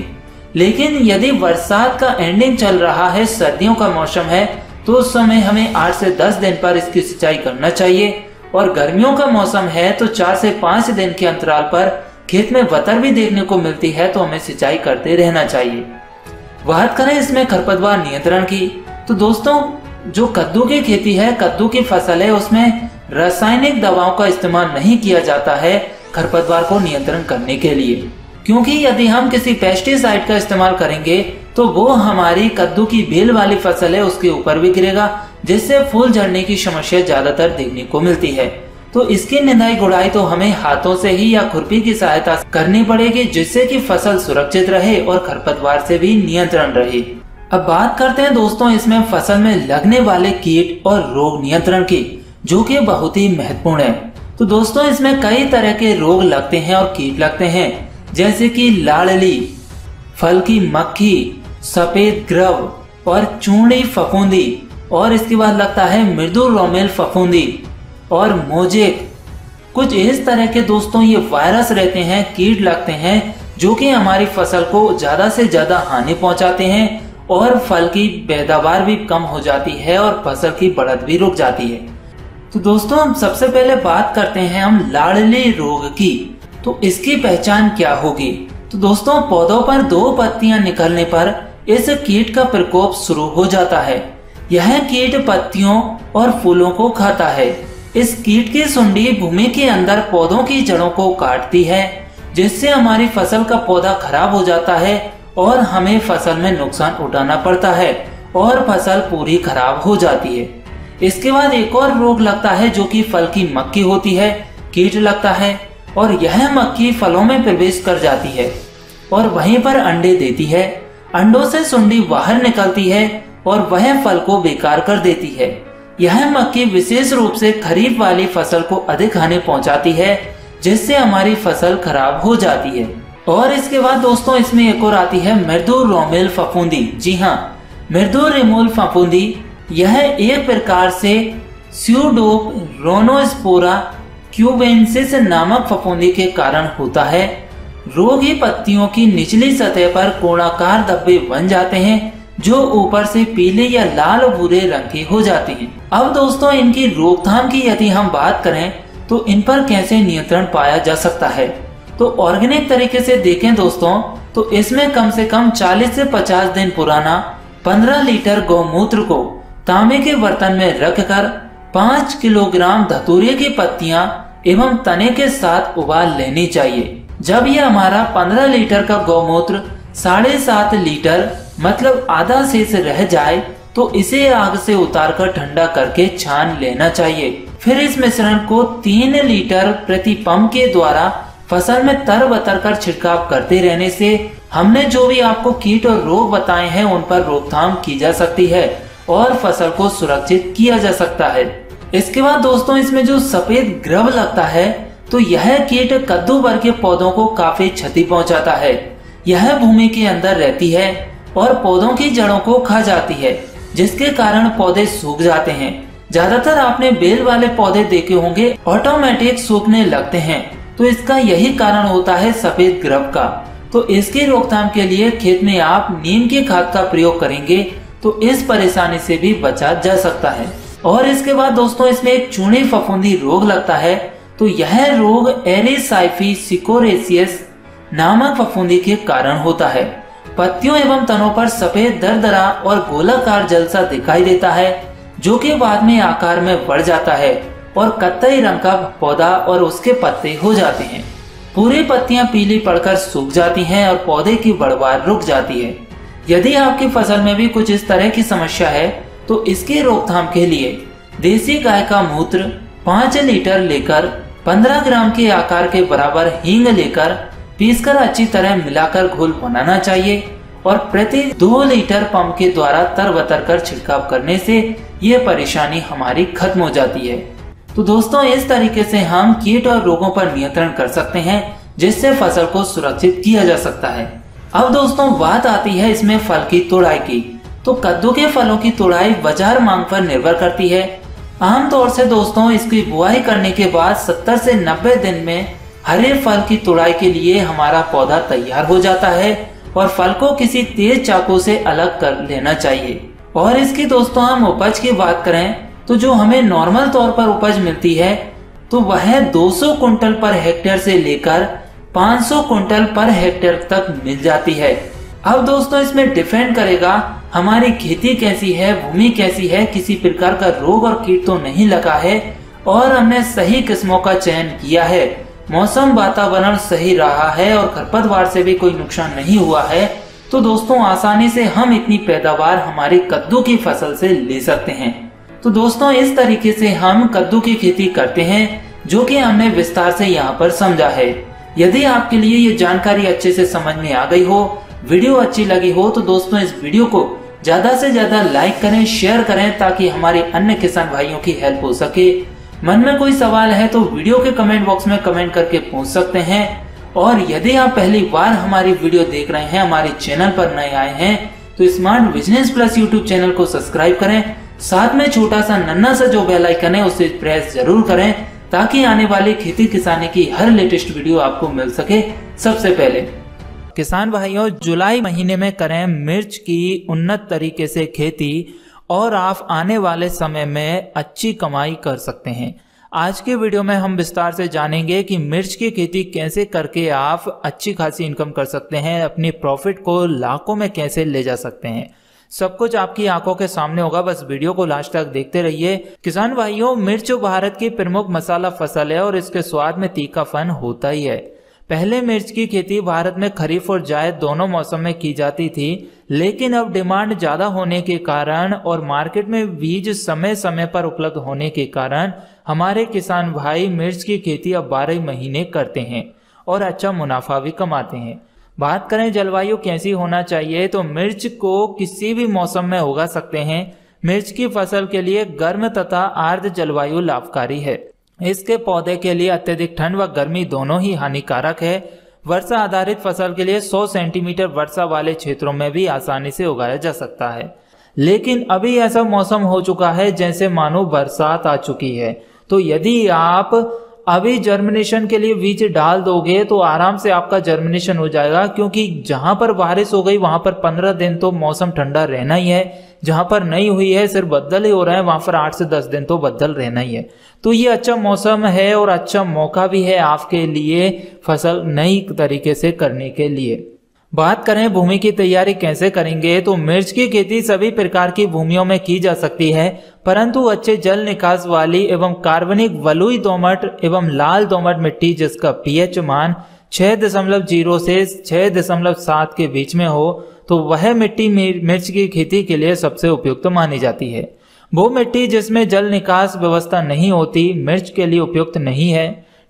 A: लेकिन यदि बरसात का एंडिंग चल रहा है, सर्दियों का मौसम है, तो उस समय हमें 8 से 10 दिन पर इसकी सिंचाई करना चाहिए। और गर्मियों का मौसम है तो 4 से 5 दिन के अंतराल पर खेत में बतर भी देखने को मिलती है, तो हमें सिंचाई करते रहना चाहिए। बात करें इसमें खरपतवार नियंत्रण की, तो दोस्तों जो कद्दू की खेती है, कद्दू की फसल है, उसमें रासायनिक दवाओं का इस्तेमाल नहीं किया जाता है खरपतवार को नियंत्रण करने के लिए, क्योंकि यदि हम किसी पेस्टिसाइड का इस्तेमाल करेंगे तो वो हमारी कद्दू की बेल वाली फसल है उसके ऊपर भी गिरेगा, जिससे फूल झड़ने की समस्या ज्यादातर देखने को मिलती है। तो इसकी निंदाई गुड़ाई तो हमें हाथों से ही या खुरपी की सहायता करनी पड़ेगी, जिससे कि फसल सुरक्षित रहे और खरपतवार से भी नियंत्रण रहे। अब बात करते हैं दोस्तों इसमें फसल में लगने वाले कीट और रोग नियंत्रण की, जो कि बहुत ही महत्वपूर्ण है। तो दोस्तों इसमें कई तरह के रोग लगते हैं और कीट लगते हैं, जैसे कि लाड़ली, फल की मक्खी, सफेद ग्रव और चूड़ी फफूंदी और इसके बाद लगता है मृदु रोमेल फफूंदी और मोजेक। कुछ इस तरह के दोस्तों ये वायरस रहते हैं, कीट लगते हैं जो कि हमारी फसल को ज्यादा से ज्यादा हानि पहुंचाते हैं और फल की पैदावार भी कम हो जाती है और फसल की बढ़त भी रुक जाती है। तो दोस्तों हम सबसे पहले बात करते हैं हम लाड़ली रोग की। तो इसकी पहचान क्या होगी? तो दोस्तों पौधों पर 2 पत्तियां निकलने पर इस कीट का प्रकोप शुरू हो जाता है। यह कीट पत्तियों और फूलों को खाता है। इस कीट की सुंडी भूमि के अंदर पौधों की जड़ों को काटती है, जिससे हमारी फसल का पौधा खराब हो जाता है और हमें फसल में नुकसान उठाना पड़ता है और फसल पूरी खराब हो जाती है। इसके बाद एक और रोग लगता है जो कि फल की मक्खी होती है, कीट लगता है और यह मक्खी फलों में प्रवेश कर जाती है और वहीं पर अंडे देती है। अंडों से सुंडी बाहर निकलती है और वह फल को बेकार कर देती है। यह मक्खी विशेष रूप से खरीफ वाली फसल को अधिक हानि पहुंचाती है, जिससे हमारी फसल खराब हो जाती है। और इसके बाद दोस्तों इसमें एक और आती है मृदु रोमेल फफूंदी। जी हाँ, मृदु रोमेल फफूंदी यह एक प्रकार से स्यूडोमोनास क्यूबेंसिस नामक फफूंदी के कारण होता है। रोगी पत्तियों की निचली सतह पर कोणाकार धब्बे बन जाते हैं जो ऊपर से पीले या लाल भूरे रंग के हो जाते हैं। अब दोस्तों इनकी रोकथाम की यदि हम बात करें तो इन पर कैसे नियंत्रण पाया जा सकता है? तो ऑर्गेनिक तरीके से देखें दोस्तों तो इसमें कम से कम 40 से 50 दिन पुराना 15 लीटर गौमूत्र को तांबे के बर्तन में रखकर 5 किलोग्राम धतूरे की पत्तियां एवं तने के साथ उबाल लेनी चाहिए। जब यह हमारा 15 लीटर का गौमूत्र 7.5 लीटर मतलब आधा शेष रह जाए तो इसे आग से उतारकर ठंडा करके छान लेना चाहिए। फिर इस मिश्रण को 3 लीटर प्रति पंप के द्वारा फसल में तर-बतर कर छिड़काव करते रहने से हमने जो भी आपको कीट और रोग बताए हैं उन पर रोकथाम की जा सकती है और फसल को सुरक्षित किया जा सकता है। इसके बाद दोस्तों इसमें जो सफेद ग्रव लगता है तो यह कीट कद्दू भर के पौधों को काफी क्षति पहुंचाता है। यह भूमि के अंदर रहती है और पौधों की जड़ों को खा जाती है, जिसके कारण पौधे सूख जाते हैं। ज्यादातर आपने बेल वाले पौधे देखे होंगे ऑटोमेटिक सूखने लगते हैं, तो इसका यही कारण होता है सफेद ग्रव का। तो इसकी रोकथाम के लिए खेत में आप नीम की खाद का प्रयोग करेंगे तो इस परेशानी से भी बचा जा सकता है। और इसके बाद दोस्तों इसमें एक चूड़ी फफूंदी रोग लगता है। तो यह रोग एरिसाइफी सिकोरेसियस नामक फफूंदी के कारण होता है। पत्तियों एवं तनों पर सफेद दरदरा और गोलाकार जलसा दिखाई देता है, जो कि बाद में आकार में बढ़ जाता है और कत्थई रंग का पौधा और उसके पत्ते हो जाते हैं। पूरी पत्तियां पीली पड़कर सूख जाती हैं और पौधे की बढ़वार रुक जाती है। यदि आपकी फसल में भी कुछ इस तरह की समस्या है तो इसकी रोकथाम के लिए देसी गाय का मूत्र 5 लीटर लेकर 15 ग्राम के आकार के बराबर हींग लेकर पीसकर अच्छी तरह मिलाकर घोल बनाना चाहिए और प्रति 2 लीटर पंप के द्वारा तर-बतर कर छिड़काव करने से ये परेशानी हमारी खत्म हो जाती है। तो दोस्तों इस तरीके से हम कीट और रोगों पर नियंत्रण कर सकते हैं, जिससे फसल को सुरक्षित किया जा सकता है। अब दोस्तों बात आती है इसमें फल की तोड़ाई की। तो कद्दू के फलों की तोड़ाई बाजार मांग पर निर्भर करती है। आमतौर से दोस्तों इसकी बुआई करने के बाद 70 से 90 दिन में हरे फल की तोड़ाई के लिए हमारा पौधा तैयार हो जाता है और फल को किसी तेज चाकू से अलग कर लेना चाहिए। और इसकी दोस्तों हम उपज की बात करें तो जो हमें नॉर्मल तौर पर उपज मिलती है तो वह 200 कुंटल पर हेक्टेयर से लेकर 500 कुंटल पर हेक्टेयर तक मिल जाती है। अब दोस्तों इसमें डिपेंड करेगा हमारी खेती कैसी है, भूमि कैसी है, किसी प्रकार का रोग और कीट तो नहीं लगा है और हमने सही किस्मों का चयन किया है, मौसम वातावरण सही रहा है और खरपतवार से भी कोई नुकसान नहीं हुआ है, तो दोस्तों आसानी से हम इतनी पैदावार हमारी कद्दू की फसल से ले सकते हैं। तो दोस्तों इस तरीके से हम कद्दू की खेती करते हैं, जो कि हमने विस्तार से यहाँ पर समझा है। यदि आपके लिए ये जानकारी अच्छे से समझ में आ गई हो, वीडियो अच्छी लगी हो, तो दोस्तों इस वीडियो को ज्यादा से ज्यादा लाइक करें, शेयर करें, ताकि हमारे अन्य किसान भाइयों की हेल्प हो सके। मन में कोई सवाल है तो वीडियो के कमेंट बॉक्स में कमेंट करके पूछ सकते हैं। और यदि आप पहली बार हमारी वीडियो देख रहे हैं, हमारे चैनल पर नए आए हैं, तो smart business plus YouTube channel को सब्सक्राइब करें, साथ में छोटा सा नन्हा सा जो बेल आइकन है उसे प्रेस जरूर करें ताकि आने वाली खेती किसानी की हर लेटेस्ट वीडियो आपको मिल सके सबसे पहले। किसान भाइयों, जुलाई महीने में करें मिर्च की उन्नत तरीके से खेती और आप आने वाले समय में अच्छी कमाई कर सकते हैं। आज के वीडियो में हम विस्तार से जानेंगे कि मिर्च की खेती कैसे करके आप अच्छी खासी इनकम कर सकते हैं, अपनी प्रॉफिट को लाखों में कैसे ले जा सकते हैं। सब कुछ आपकी आंखों के सामने होगा, बस वीडियो को लास्ट तक देखते रहिए। किसान भाइयों, मिर्च भारत की प्रमुख मसाला फसल है और इसके स्वाद में तीखापन होता ही है। पहले मिर्च की खेती भारत में खरीफ और जायद दोनों मौसम में की जाती थी, लेकिन अब डिमांड ज्यादा होने के कारण और मार्केट में बीज समय समय पर उपलब्ध होने के कारण हमारे किसान भाई मिर्च की खेती अब 12 महीने करते हैं और अच्छा मुनाफा भी कमाते हैं। बात करें जलवायु कैसी होना चाहिए, तो मिर्च को किसी भी मौसम में उगा सकते हैं। मिर्च की फसल के लिए गर्म तथा आर्द्र जलवायु लाभकारी है। इसके पौधे के लिए अत्यधिक ठंड व गर्मी दोनों ही हानिकारक है। वर्षा आधारित फसल के लिए 100 सेंटीमीटर वर्षा वाले क्षेत्रों में भी आसानी से उगाया जा सकता है, लेकिन अभी ऐसा मौसम हो चुका है जैसे मानो बरसात आ चुकी है। तो यदि आप अभी जर्मिनेशन के लिए बीज डाल दोगे तो आराम से आपका जर्मिनेशन हो जाएगा, क्योंकि जहां पर बारिश हो गई वहां पर 15 दिन तो मौसम ठंडा रहना ही है। जहां पर नहीं हुई है, सिर्फ बदल ही हो रहा है, वहां पर 8 से 10 दिन तो बदल रहना ही है। तो ये अच्छा मौसम है और अच्छा मौका भी है आपके लिए फसल नई तरीके से करने के लिए। बात करें भूमि की तैयारी कैसे करेंगे, तो मिर्च की खेती सभी प्रकार की भूमियों में की जा सकती है, परंतु अच्छे जल निकास वाली एवं कार्बनिक बलुई दोमट एवं लाल दोमट मिट्टी जिसका पीएच मान 6.0 से 6.7 के बीच में हो, तो वह मिट्टी मिर्च की खेती के लिए सबसे उपयुक्त मानी जाती है। वो मिट्टी जिसमें जल निकास व्यवस्था नहीं होती मिर्च के लिए उपयुक्त नहीं है।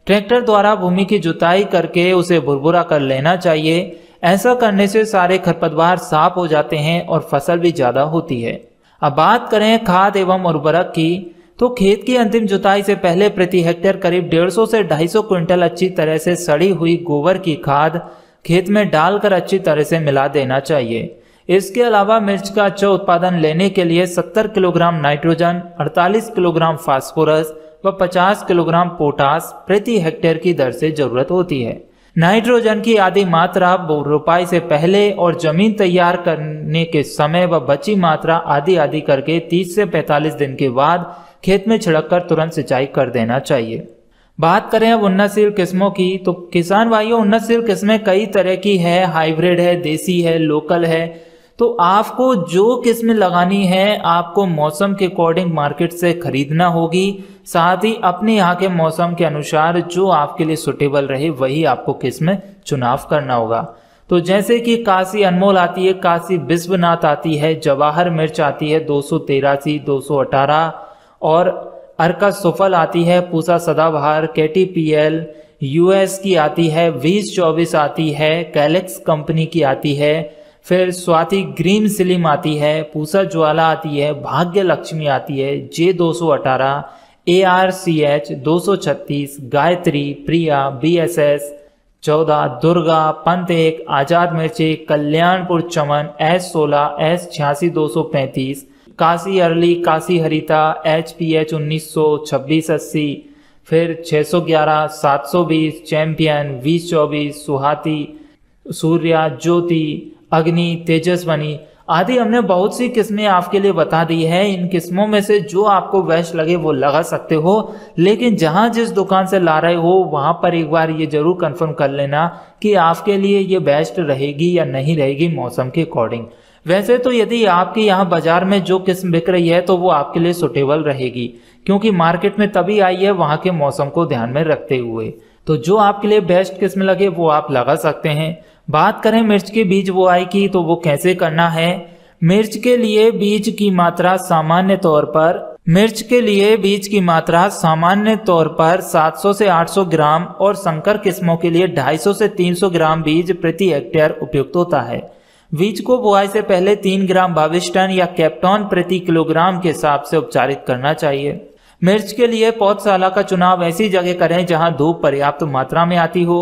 A: ट्रैक्टर द्वारा भूमि की जुताई करके उसे भुरभुरा कर लेना चाहिए। ऐसा करने से सारे खरपतवार साफ हो जाते हैं और फसल भी ज्यादा होती है। अब बात करें खाद एवं उर्वरक की, तो खेत की अंतिम जुताई से पहले प्रति हेक्टेयर करीब 150 से 250 क्विंटल अच्छी तरह से सड़ी हुई गोबर की खाद खेत में डालकर अच्छी तरह से मिला देना चाहिए। इसके अलावा मिर्च का अच्छा उत्पादन लेने के लिए 70 किलोग्राम नाइट्रोजन, 48 किलोग्राम फास्फोरस व 50 किलोग्राम पोटास प्रति हेक्टेयर की दर से जरूरत होती है। नाइट्रोजन की आधी मात्रा रोपाई से पहले और जमीन तैयार करने के समय व बची मात्रा आधी आधी करके 30 से 45 दिन के बाद खेत में छिड़ककर तुरंत सिंचाई कर देना चाहिए। बात करें अब उन्नतशील किस्मों की, तो किसान भाइयों उन्नतशील किस्में कई तरह की है, हाइब्रिड है, देसी है, लोकल है। तो आपको जो किस्में लगानी है आपको मौसम के अकॉर्डिंग मार्केट से खरीदना होगी, साथ ही अपने यहाँ के मौसम के अनुसार जो आपके लिए सुटेबल रहे वही आपको किस्म चुनाव करना होगा। तो जैसे कि काशी अनमोल आती है, काशी विश्वनाथ आती है, जवाहर मिर्च आती है 283, 218 और अर्का सुफल आती है, पूसा सदाबहार, केटीपीएल, यूएस की आती है, 2024 आती है, कैलेक्स कंपनी की आती है, फिर स्वाति ग्रीन स्लिम आती है, पूसा ज्वाला आती है, भाग्य लक्ष्मी आती है, J218, ARCH 236, गायत्री, प्रिया, BSS 14, दुर्गा, पंत 1, आजाद मिर्ची, Kalyanpur Chaman, S16, S86 235, Kashi early, Kashi Harita, HPH 1926-80, फिर 611, 720, चैंपियन, 2024, सुहाती, सूर्या, ज्योति, अग्नि, तेजस्वनी आदि हमने बहुत सी किस्में आपके लिए बता दी है। इन किस्मों में से जो आपको बेस्ट लगे वो लगा सकते हो, लेकिन जहां जिस दुकान से ला रहे हो वहां पर एक बार ये जरूर कंफर्म कर लेना कि आपके लिए ये बेस्ट रहेगी या नहीं रहेगी मौसम के अकॉर्डिंग। वैसे तो यदि आपके यहाँ बाजार में जो किस्म बिक रही है तो वो आपके लिए सुटेबल रहेगी, क्योंकि मार्केट में तभी आई है वहां के मौसम को ध्यान में रखते हुए। तो जो आपके लिए बेस्ट किस्म लगे वो आप लगा सकते हैं। बात करें मिर्च के बीज बुआई की, तो वो कैसे करना है। मिर्च के लिए बीज की मात्रा सामान्य तौर पर 700 से 800 ग्राम और संकर किस्मों के लिए 250 से 300 ग्राम बीज प्रति हेक्टेयर उपयुक्त होता है। बीज को बुआई से पहले 3 ग्राम बाविस्टन या कैप्टॉन प्रति किलोग्राम के हिसाब से उपचारित करना चाहिए। मिर्च के लिए पौधशाला का चुनाव ऐसी जगह करें जहां धूप पर्याप्त मात्रा में आती हो।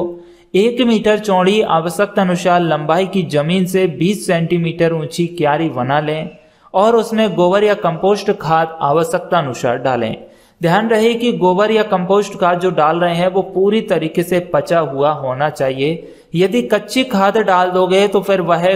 A: 1 मीटर चौड़ी आवश्यकता अनुसार लंबाई की जमीन से 20 सेंटीमीटर ऊंची क्यारी बना लें और उसमें गोबर या कंपोस्ट खाद आवश्यकता अनुसार डालें। ध्यान रहे कि गोबर या कंपोस्ट खाद जो डाल रहे हैं वो पूरी तरीके से पचा हुआ होना चाहिए। यदि कच्ची खाद डाल दोगे तो फिर वह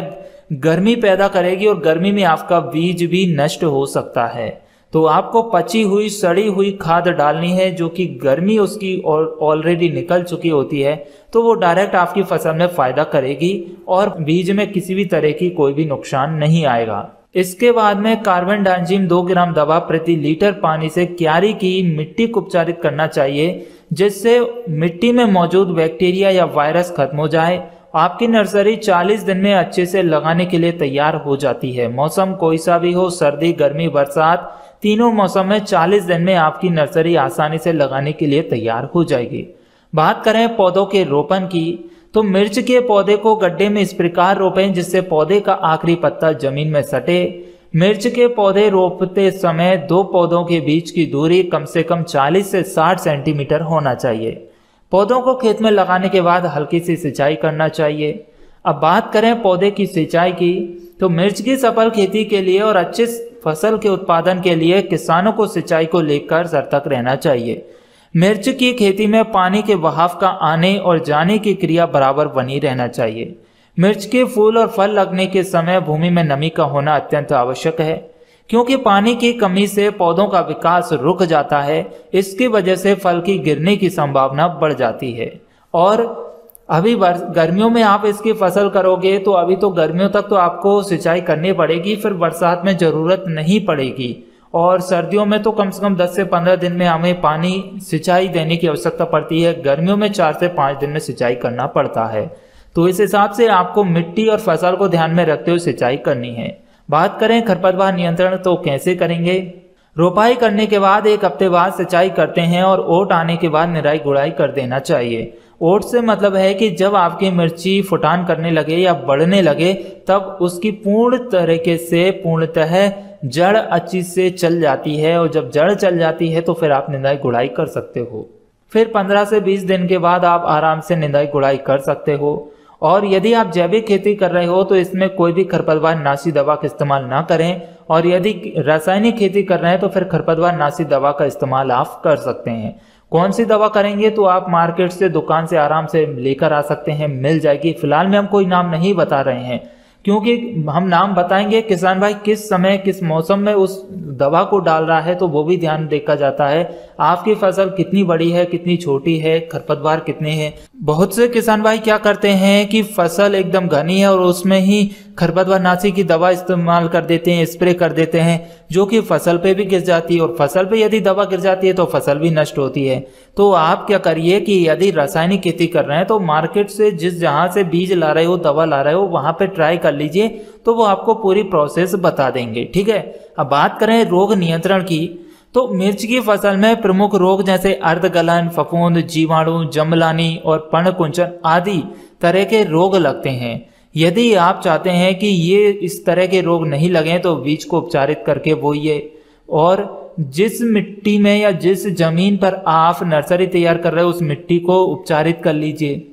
A: गर्मी पैदा करेगी और गर्मी में आपका बीज भी नष्ट हो सकता है। तो आपको पची हुई सड़ी हुई खाद डालनी है, जो कि गर्मी उसकी ऑलरेडी निकल चुकी होती है, तो वो डायरेक्ट आपकी फसल में फायदा करेगी और बीज में किसी भी तरह की कोई भी नुकसान नहीं आएगा। इसके बाद में कार्बन डाइजिम 2 ग्राम दवा प्रति लीटर पानी से क्यारी की मिट्टी को उपचारित करना चाहिए, जिससे मिट्टी में मौजूद बैक्टीरिया या वायरस खत्म हो जाए। आपकी नर्सरी 40 दिन में अच्छे से लगाने के लिए तैयार हो जाती है। मौसम कोई सा भी हो, सर्दी, गर्मी, बरसात, तीनों मौसम में 40 दिन में आपकी नर्सरी आसानी से लगाने के लिए तैयार हो जाएगी। बात करें पौधों के रोपण की, तो मिर्च के पौधे को गड्ढे में इस प्रकार रोपें जिससे पौधे का आखिरी पत्ता जमीन में सटे। मिर्च के पौधे रोपते समय 2 पौधों के बीच की दूरी कम से कम 40 से 60 सेंटीमीटर होना चाहिए। पौधों को खेत में लगाने के बाद हल्की सी सिंचाई करना चाहिए। अब बात करें पौधे की सिंचाई की, तो मिर्च की सफल खेती के लिए और अच्छे फसल के उत्पादन के लिए किसानों को सिंचाई को लेकर सतर्क रहना चाहिए। मिर्च की खेती में पानी के बहाव का आने और जाने की क्रिया बराबर बनी रहना चाहिए। मिर्च के फूल और फल लगने के समय भूमि में नमी का होना अत्यंत आवश्यक है, क्योंकि पानी की कमी से पौधों का विकास रुक जाता है। इसकी वजह से फल की गिरने की संभावना बढ़ जाती है। और अभी गर्मियों में आप इसकी फसल करोगे तो अभी तो गर्मियों तक तो आपको सिंचाई करनी पड़ेगी, फिर बरसात में जरूरत नहीं पड़ेगी। और सर्दियों में तो कम से कम 10 से 15 दिन में हमें पानी सिंचाई देने की आवश्यकता पड़ती है। गर्मियों में 4 से 5 दिन में सिंचाई करना पड़ता है। तो इस हिसाब से आपको मिट्टी और फसल को ध्यान में रखते हुए सिंचाई करनी है। बात करें खरपतवार नियंत्रण तो कैसे करेंगे। रोपाई करने के बाद 1 हफ्ते बाद सिंचाई करते हैं और ओट आने के बाद निराई गुड़ाई कर देना चाहिए। ओट से मतलब है कि जब आपकी मिर्ची फुटान करने लगे या बढ़ने लगे तब उसकी पूर्णतः जड़ अच्छी से चल जाती है, और जब जड़ चल जाती है तो फिर आप निराई गुड़ाई कर सकते हो। फिर 15 से 20 दिन के बाद आप आराम से निराई गुड़ाई कर सकते हो। और यदि आप जैविक खेती कर रहे हो तो इसमें कोई भी खरपतवार नाशी दवा का इस्तेमाल ना करें, और यदि रासायनिक खेती कर रहे हैं तो फिर खरपतवार नाशी दवा का इस्तेमाल आप कर सकते हैं। कौन सी दवा करेंगे तो आप मार्केट से, दुकान से आराम से लेकर आ सकते हैं, मिल जाएगी। फिलहाल में हम कोई नाम नहीं बता रहे हैं, क्योंकि हम नाम बताएंगे किसान भाई किस समय किस मौसम में उस दवा को डाल रहा है तो वो भी ध्यान देखा जाता है। आपकी फसल कितनी बड़ी है, कितनी छोटी है, खरपतवार कितने हैं। बहुत से किसान भाई क्या करते हैं कि फसल एकदम घनी है और उसमें ही खरपतवार नाशी की दवा इस्तेमाल कर देते हैं, स्प्रे कर देते हैं, जो कि फसल पे भी गिर जाती है। और फसल पे यदि दवा गिर जाती है तो फसल भी नष्ट होती है। तो आप क्या करिए कि यदि रासायनिक खेती कर रहे हैं तो मार्केट से जहां से बीज ला रहे हो, दवा ला रहे हो, वहां पे ट्राई कर लीजिए, तो वो आपको पूरी प्रोसेस बता देंगे। ठीक है। अब बात करें रोग नियंत्रण की, तो मिर्च की फसल में प्रमुख रोग जैसे अर्धगलन, फफूंद, जीवाणु, जमलानी और पर्णकुंचन आदि तरह के रोग लगते हैं। यदि आप चाहते हैं कि ये इस तरह के रोग नहीं लगे तो बीज को उपचारित करके बोइए। और जिस मिट्टी में या जिस जमीन पर आप नर्सरी तैयार कर रहे हो उस मिट्टी को उपचारित कर लीजिए।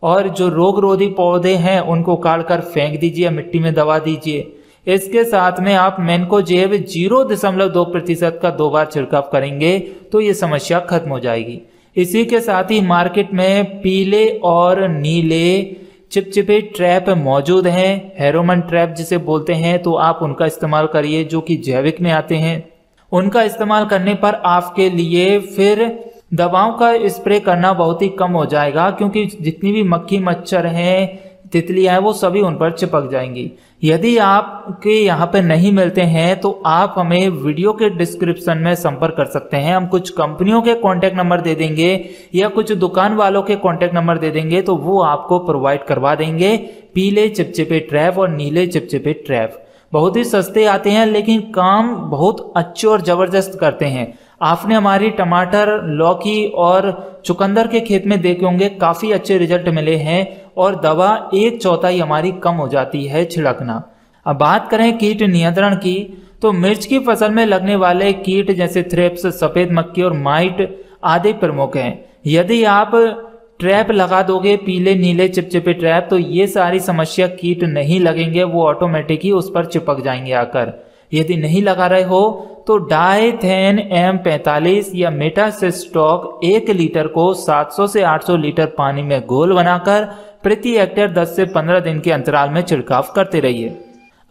A: और जो रोग रोधी पौधे हैं उनको काट कर फेंक दीजिए, मिट्टी में दबा दीजिए। इसके साथ में आप मैनकोजेब 0.2% का 2 बार छिड़काव करेंगे तो ये समस्या खत्म हो जाएगी। इसी के साथ ही मार्केट में पीले और नीले चिपचिपे ट्रैप मौजूद हैं, हेरोमन ट्रैप जिसे बोलते हैं, तो आप उनका इस्तेमाल करिए, जो कि जैविक में आते हैं। उनका इस्तेमाल करने पर आपके लिए फिर दवाओं का स्प्रे करना बहुत ही कम हो जाएगा, क्योंकि जितनी भी मक्खी, मच्छर हैं, तितलियां हैं, वो सभी उन पर चिपक जाएंगी। यदि आपके यहाँ पे नहीं मिलते हैं तो आप हमें वीडियो के डिस्क्रिप्शन में संपर्क कर सकते हैं। हम कुछ कंपनियों के कॉन्टैक्ट नंबर दे देंगे या कुछ दुकान वालों के कॉन्टैक्ट नंबर दे देंगे, तो वो आपको प्रोवाइड करवा देंगे पीले चिपचिपे ट्रैप और नीले चिपचिपे ट्रैप। बहुत ही सस्ते आते हैं लेकिन काम बहुत अच्छे और जबरदस्त करते हैं। आपने हमारी टमाटर, लौकी और चुकंदर के खेत में देखे होंगे, काफी अच्छे रिजल्ट मिले हैं और दवा 1/4 हमारी कम हो जाती है छिड़कना। अब बात करें कीट नियंत्रण की, तो मिर्च की फसल में लगने वाले कीट जैसे थ्रिप्स, सफेद मक्खी और माइट आदि प्रमुख हैं। यदि आप ट्रैप लगा दोगे, पीले नीले चिपचिपे ट्रैप, तो ये सारी समस्या कीट नहीं लगेंगे, वो ऑटोमेटिक ही उस पर चिपक जाएंगे आकर। यदि नहीं लगा रहे हो तो डाइथेन M45 या मेटासिस्टॉक 1 लीटर को 700 से 800 लीटर पानी में घोल बनाकर प्रति हेक्टेयर 10 से 15 दिन के अंतराल में छिड़काव करते रहिए।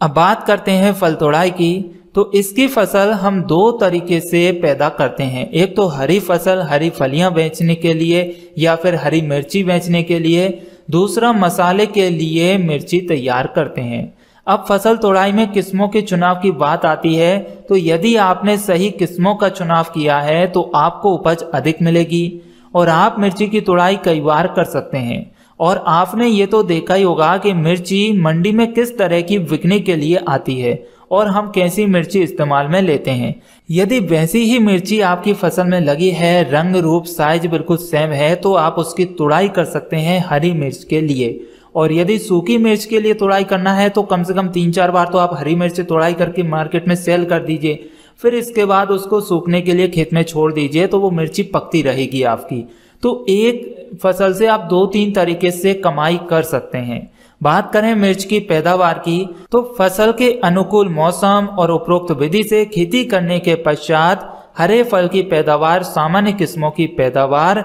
A: अब बात करते हैं फल तोड़ाई की। तो इसकी फसल हम 2 तरीके से पैदा करते हैं। एक तो हरी फसल, हरी फलियां बेचने के लिए या फिर हरी मिर्ची बेचने के लिए, दूसरा मसाले के लिए मिर्ची तैयार करते हैं। अब फसल तोड़ाई में किस्मों के चुनाव की बात आती है, तो यदि आपने सही किस्मों का चुनाव किया है तो आपको उपज अधिक मिलेगी और आप मिर्ची की तोड़ाई कई बार कर सकते हैं। और आपने ये तो देखा ही होगा कि मिर्ची मंडी में किस तरह की बिकने के लिए आती है और हम कैसी मिर्ची इस्तेमाल में लेते हैं। यदि वैसी ही मिर्ची आपकी फसल में लगी है, रंग रूप साइज बिल्कुल सेम है, तो आप उसकी तुड़ाई कर सकते हैं हरी मिर्च के लिए। और यदि सूखी मिर्च के लिए तुड़ाई करना है तो कम से कम 3-4 बार तो आप हरी मिर्च तुड़ाई करके मार्केट में सेल कर दीजिए, फिर इसके बाद उसको सूखने के लिए खेत में छोड़ दीजिए, तो वो मिर्ची पकती रहेगी आपकी। तो एक फसल से आप 2-3 तरीके से कमाई कर सकते हैं। बात करें मिर्च की पैदावार की, तो फसल के अनुकूल मौसम और उपरोक्त विधि से खेती करने के पश्चात हरे फल की पैदावार सामान्य किस्मों की पैदावार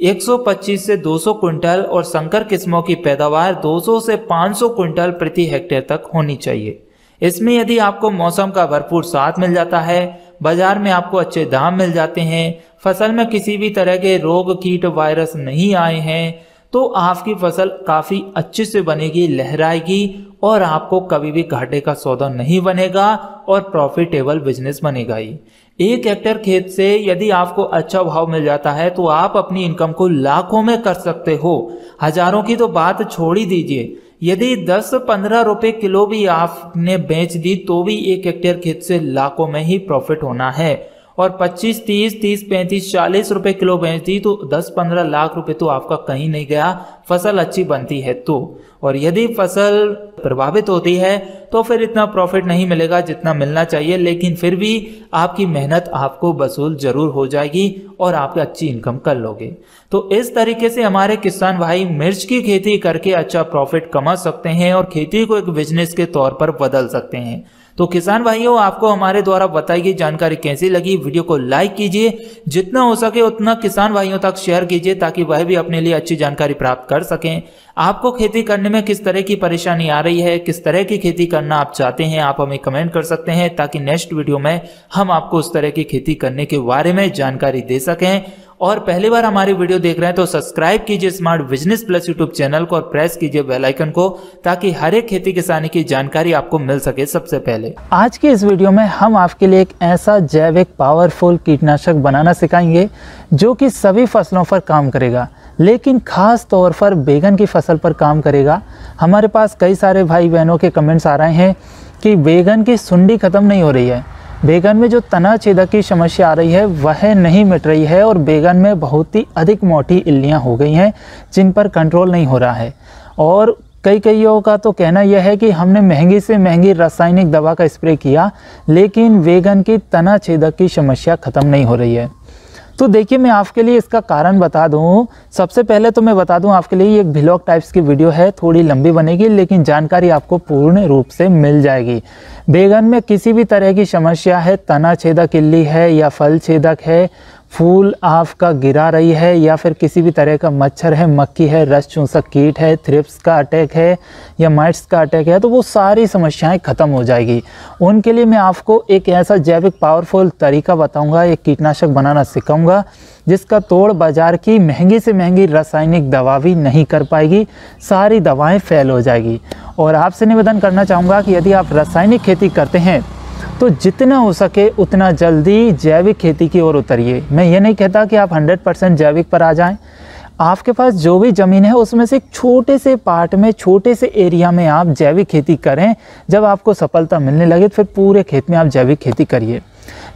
A: 125 से 200 क्विंटल और संकर किस्मों की पैदावार 200 से 500 क्विंटल प्रति हेक्टेयर तक होनी चाहिए। इसमें यदि आपको मौसम का भरपूर साथ मिल जाता है, बाजार में आपको अच्छे दाम मिल जाते हैं, फसल में किसी भी तरह के रोग कीट वायरस नहीं आए हैं, तो आपकी फसल काफी अच्छे से बनेगी, लहराएगी और आपको कभी भी घाटे का सौदा नहीं बनेगा और प्रॉफिटेबल बिजनेस बनेगा ही। 1 हेक्टेयर खेत से यदि आपको अच्छा भाव मिल जाता है तो आप अपनी इनकम को लाखों में कर सकते हो, हजारों की तो बात छोड़ ही दीजिए। यदि 10-15 रुपए किलो भी आपने बेच दी तो भी 1 हेक्टेयर खेत से लाखों में ही प्रॉफिट होना है। और 25, 30, 35, 40 रुपए किलो बेच दी तो 10-15 लाख रुपए तो आपका कहीं नहीं गया, फसल अच्छी बनती है तो। और यदि फसल प्रभावित होती है तो फिर इतना प्रॉफिट नहीं मिलेगा जितना मिलना चाहिए, लेकिन फिर भी आपकी मेहनत आपको वसूल जरूर हो जाएगी और आप अच्छी इनकम कर लोगे। तो इस तरीके से हमारे किसान भाई मिर्च की खेती करके अच्छा प्रॉफिट कमा सकते हैं और खेती को एक बिजनेस के तौर पर बदल सकते हैं। तो किसान भाइयों, आपको हमारे द्वारा बताई गई जानकारी कैसी लगी, वीडियो को लाइक कीजिए, जितना हो सके उतना किसान भाइयों तक शेयर कीजिए ताकि वह भी अपने लिए अच्छी जानकारी प्राप्त कर सकें। आपको खेती करने में किस तरह की परेशानी आ रही है, किस तरह की खेती करना आप चाहते हैं, आप हमें कमेंट कर सकते हैं ताकि नेक्स्ट वीडियो में हम आपको उस तरह की खेती करने के बारे में जानकारी दे सकें। और पहली बार हमारी वीडियो देख रहे हैं तो सब्सक्राइब कीजिए smart business plus YouTube channel को और प्रेस कीजिए बेल आइकन को ताकि हर एक खेती किसानी की जानकारी आपको मिल सके सबसे पहले। आज की इस वीडियो में हम आपके लिए एक ऐसा जैविक पावरफुल कीटनाशक बनाना सिखाएंगे जो कि सभी फसलों पर काम करेगा, लेकिन खास तौर पर बैगन की फसल पर काम करेगा। हमारे पास कई सारे भाई बहनों के कमेंट्स आ रहे हैं कि बैगन की सुंडी खत्म नहीं हो रही है, बैगन में जो तना छेदक की समस्या आ रही है वह नहीं मिट रही है और बैगन में बहुत ही अधिक मोटी इल्लियां हो गई हैं जिन पर कंट्रोल नहीं हो रहा है। और कईयों का तो कहना यह है कि हमने महंगी से महंगी रासायनिक दवा का स्प्रे किया लेकिन बैगन की तना छेदक की समस्या खत्म नहीं हो रही है। तो देखिए, मैं आपके लिए इसका कारण बता दूं। सबसे पहले तो मैं बता दूं आपके लिए, ये एक व्लॉग टाइप्स की वीडियो है, थोड़ी लंबी बनेगी लेकिन जानकारी आपको पूर्ण रूप से मिल जाएगी। बैगन में किसी भी तरह की समस्या है, तना छेदक इल्ली है या फल छेदक है, फूल आपका गिरा रही है या फिर किसी भी तरह का मच्छर है, मक्खी है, रस चूसक कीट है, थ्रिप्स का अटैक है या माइट्स का अटैक है, तो वो सारी समस्याएं खत्म हो जाएगी। उनके लिए मैं आपको एक ऐसा जैविक पावरफुल तरीका बताऊंगा, एक कीटनाशक बनाना सिखाऊंगा जिसका तोड़ बाजार की महंगी से महंगी रासायनिक दवा भी नहीं कर पाएगी, सारी दवाएं फेल हो जाएगी। और आपसे निवेदन करना चाहूँगा कि यदि आप रासायनिक खेती करते हैं तो जितना हो सके उतना जल्दी जैविक खेती की ओर उतरिए। मैं ये नहीं कहता कि आप 100% जैविक पर आ जाएं। आपके पास जो भी ज़मीन है उसमें से एक छोटे से पार्ट में, छोटे से एरिया में आप जैविक खेती करें। जब आपको सफलता मिलने लगे तो फिर पूरे खेत में आप जैविक खेती करिए।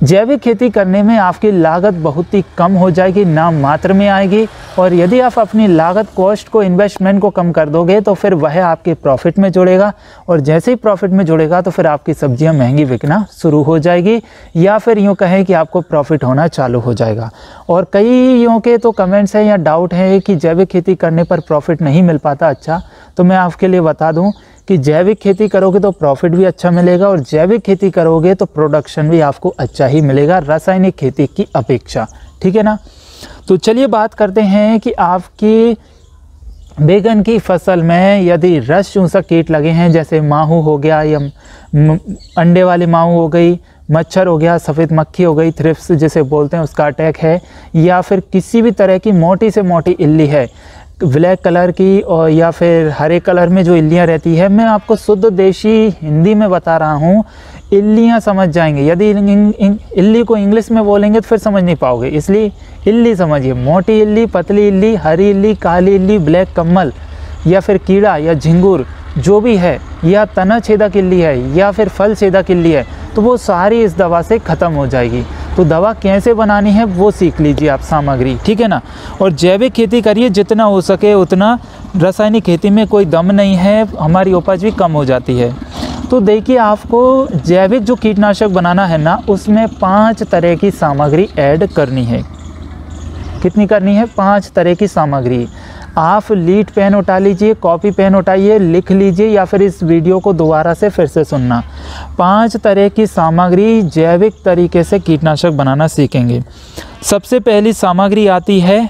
A: जैविक खेती करने में आपकी लागत बहुत ही कम हो जाएगी, नाम मात्र में आएगी। और यदि आप अपनी लागत कॉस्ट को, इन्वेस्टमेंट को कम कर दोगे तो फिर वह आपके प्रॉफिट में जुड़ेगा, और जैसे ही प्रॉफिट में जुड़ेगा तो फिर आपकी सब्जियां महंगी बिकना शुरू हो जाएगी, या फिर यूँ कहें कि आपको प्रॉफिट होना चालू हो जाएगा। और कईयों के तो कमेंट्स हैं या डाउट है कि जैविक खेती करने पर प्रॉफिट नहीं मिल पाता। अच्छा, तो मैं आपके लिए बता दूं कि जैविक खेती करोगे तो प्रॉफिट भी अच्छा मिलेगा, और जैविक खेती करोगे तो प्रोडक्शन भी आपको अच्छा ही मिलेगा रासायनिक खेती की अपेक्षा। ठीक है ना। तो चलिए बात करते हैं कि आपकी बैगन की फसल में यदि रस चूसक कीट लगे हैं, जैसे माहू हो गया या अंडे वाली माहू हो गई, मच्छर हो गया, सफ़ेद मक्खी हो गई, थ्रिप्स जिसे बोलते हैं उसका अटैक है, या फिर किसी भी तरह की मोटी से मोटी इल्ली है, ब्लैक कलर की और या फिर हरे कलर में जो इल्लियाँ रहती है, मैं आपको शुद्ध देशी हिंदी में बता रहा हूँ, इल्लियाँ समझ जाएंगे। यदि इल्ली को इंग्लिश में बोलेंगे तो फिर समझ नहीं पाओगे, इसलिए इल्ली समझिए। मोटी इल्ली, पतली इल्ली, हरी इल्ली, काली इल्ली, ब्लैक कम्मल या फिर कीड़ा या झिंगुर जो भी है, या तना छेदक इल्ली है या फिर फल छेदक इल्ली है, तो वो सारी इस दवा से ख़त्म हो जाएगी। तो दवा कैसे बनानी है वो सीख लीजिए आप, सामग्री। ठीक है ना। और जैविक खेती करिए जितना हो सके उतना, रासायनिक खेती में कोई दम नहीं है, हमारी उपज भी कम हो जाती है। तो देखिए, आपको जैविक जो कीटनाशक बनाना है ना, उसमें 5 तरह की सामग्री ऐड करनी है। कितनी करनी है? 5 तरह की सामग्री। आप लीड पेन उठा लीजिए, कॉपी पेन उठाइए, लिख लीजिए, या फिर इस वीडियो को दोबारा से फिर से सुनना। 5 तरह की सामग्री जैविक तरीके से कीटनाशक बनाना सीखेंगे। सबसे पहली सामग्री आती है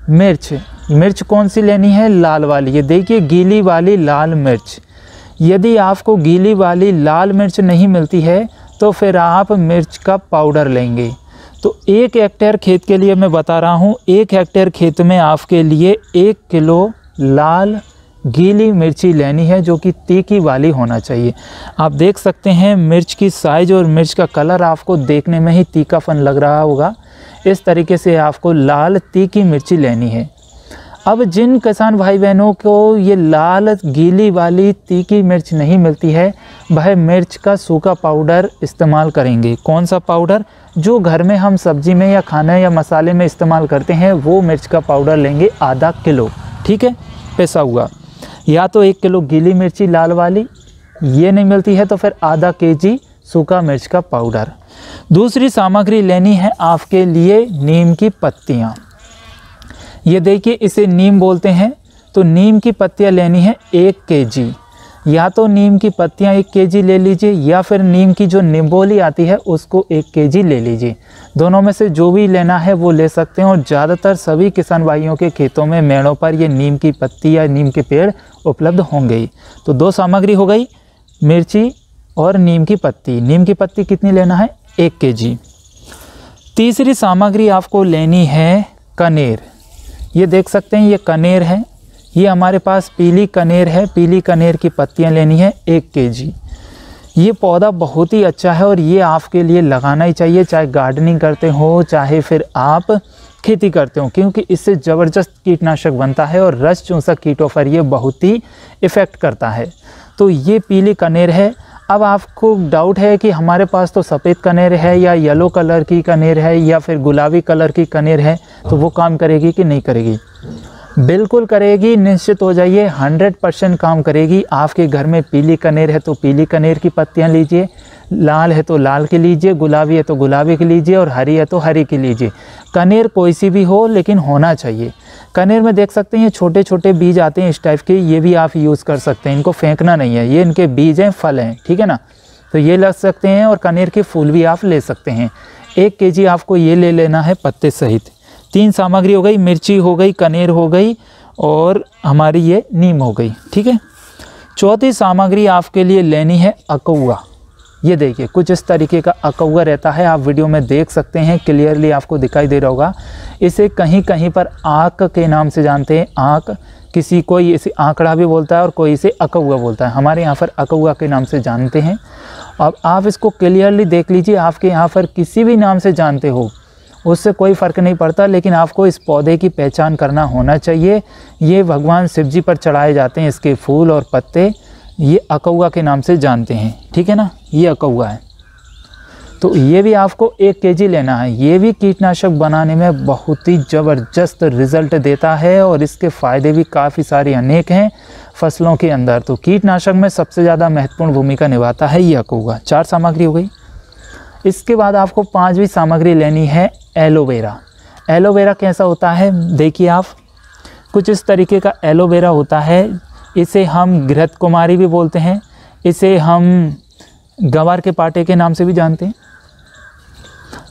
A: मिर्च। मिर्च कौन सी लेनी है? लाल वाली। ये देखिए, गीली वाली लाल मिर्च। यदि आपको गीली वाली लाल मिर्च नहीं मिलती है तो फिर आप मिर्च का पाउडर लेंगे। तो 1 हेक्टेयर खेत के लिए मैं बता रहा हूँ, 1 हेक्टेयर खेत में आपके लिए 1 किलो लाल गीली मिर्ची लेनी है, जो कि तीखी वाली होना चाहिए। आप देख सकते हैं मिर्च की साइज़ और मिर्च का कलर आपको देखने में ही तीखापन लग रहा होगा। इस तरीके से आपको लाल तीखी मिर्ची लेनी है। अब जिन किसान भाई बहनों को ये लाल गीली वाली तीखी मिर्च नहीं मिलती है, वह मिर्च का सूखा पाउडर इस्तेमाल करेंगे। कौन सा पाउडर? जो घर में हम सब्जी में या खाने या मसाले में इस्तेमाल करते हैं, वो मिर्च का पाउडर लेंगे आधा किलो। ठीक है, पिसा हुआ। या तो 1 किलो गीली मिर्ची लाल वाली, ये नहीं मिलती है तो फिर आधा केजी सूखा मिर्च का पाउडर। दूसरी सामग्री लेनी है आपके लिए नीम की पत्तियाँ। ये देखिए, इसे नीम बोलते हैं। तो नीम की पत्तियाँ लेनी है 1 केजी। या तो नीम की पत्तियाँ 1 केजी ले लीजिए, या फिर नीम की जो निम्बोली आती है उसको 1 केजी ले लीजिए। दोनों में से जो भी लेना है वो ले सकते हैं। और ज़्यादातर सभी किसान भाइयों के खेतों में, मेड़ों पर ये नीम की पत्ती या नीम के पेड़ उपलब्ध होंगे ही। तो 2 सामग्री हो गई, मिर्ची और नीम की पत्ती। नीम की पत्ती कितनी लेना है? 1 केजी। तीसरी सामग्री आपको लेनी है कनेर। ये देख सकते हैं, ये कनेर है। ये हमारे पास पीली कनेर है। पीली कनेर की पत्तियां लेनी है 1 केजी। ये पौधा बहुत ही अच्छा है और ये आपके लिए लगाना ही चाहिए, चाहे गार्डनिंग करते हो चाहे फिर आप खेती करते हो, क्योंकि इससे ज़बरदस्त कीटनाशक बनता है और रस चूसक कीटों पर ये बहुत ही इफ़ेक्ट करता है। तो ये पीली कनेर है। अब आपको डाउट है कि हमारे पास तो सफ़ेद कनेर है या येलो कलर की कनेर है या फिर गुलाबी कलर की कनेर है, तो वो काम करेगी कि नहीं करेगी? बिल्कुल करेगी, निश्चित हो जाइए, 100% काम करेगी। आपके घर में पीली कनेर है तो पीली कनेर की पत्तियां लीजिए, लाल है तो लाल की लीजिए, गुलाबी है तो गुलाबी की लीजिए और हरी है तो हरी की लीजिए। कनेर कोई सी भी हो लेकिन होना चाहिए। कनेर में देख सकते हैं ये छोटे छोटे बीज आते हैं इस टाइप के, ये भी आप यूज़ कर सकते हैं। इनको फेंकना नहीं है, ये इनके बीज हैं, फल हैं, ठीक है ना। तो ये लग सकते हैं और कनेर के फूल भी आप ले सकते हैं। 1 केजी आपको ये ले लेना है पत्ते सहित। 3 सामग्री हो गई, मिर्ची हो गई, कनेर हो गई और हमारी ये नीम हो गई, ठीक है। चौथी सामग्री आपके लिए लेनी है अकौआ। ये देखिए कुछ इस तरीके का अकौआ रहता है, आप वीडियो में देख सकते हैं, क्लियरली आपको दिखाई दे रहा होगा। इसे कहीं कहीं पर आँक के नाम से जानते हैं, आँक, किसी कोई इसे आंकड़ा भी बोलता है और कोई इसे अकौआ बोलता है। हमारे यहाँ पर अकौआ के नाम से जानते हैं। अब आप इसको क्लियरली देख लीजिए, आपके यहाँ पर किसी भी नाम से जानते हो उससे कोई फ़र्क नहीं पड़ता, लेकिन आपको इस पौधे की पहचान करना होना चाहिए। ये भगवान शिव जी पर चढ़ाए जाते हैं, इसके फूल और पत्ते ये अकौआ के नाम से जानते हैं, ठीक है ना। ये अकौआ है।
B: तो ये भी आपको 1 केजी लेना है। ये भी कीटनाशक बनाने में बहुत ही ज़बरदस्त रिज़ल्ट देता है और इसके फ़ायदे भी काफ़ी सारे अनेक हैं फसलों के अंदर। तो कीटनाशक में सबसे ज़्यादा महत्वपूर्ण भूमिका निभाता है ये अकूगा। 4 सामग्री हो गई। इसके बाद आपको 5वीं सामग्री लेनी है एलोवेरा। एलोवेरा कैसा होता है देखिए आप, कुछ इस तरीके का एलोवेरा होता है। इसे हम घृत कुमारी भी बोलते हैं, इसे हम गवार के पाटे के नाम से भी जानते हैं।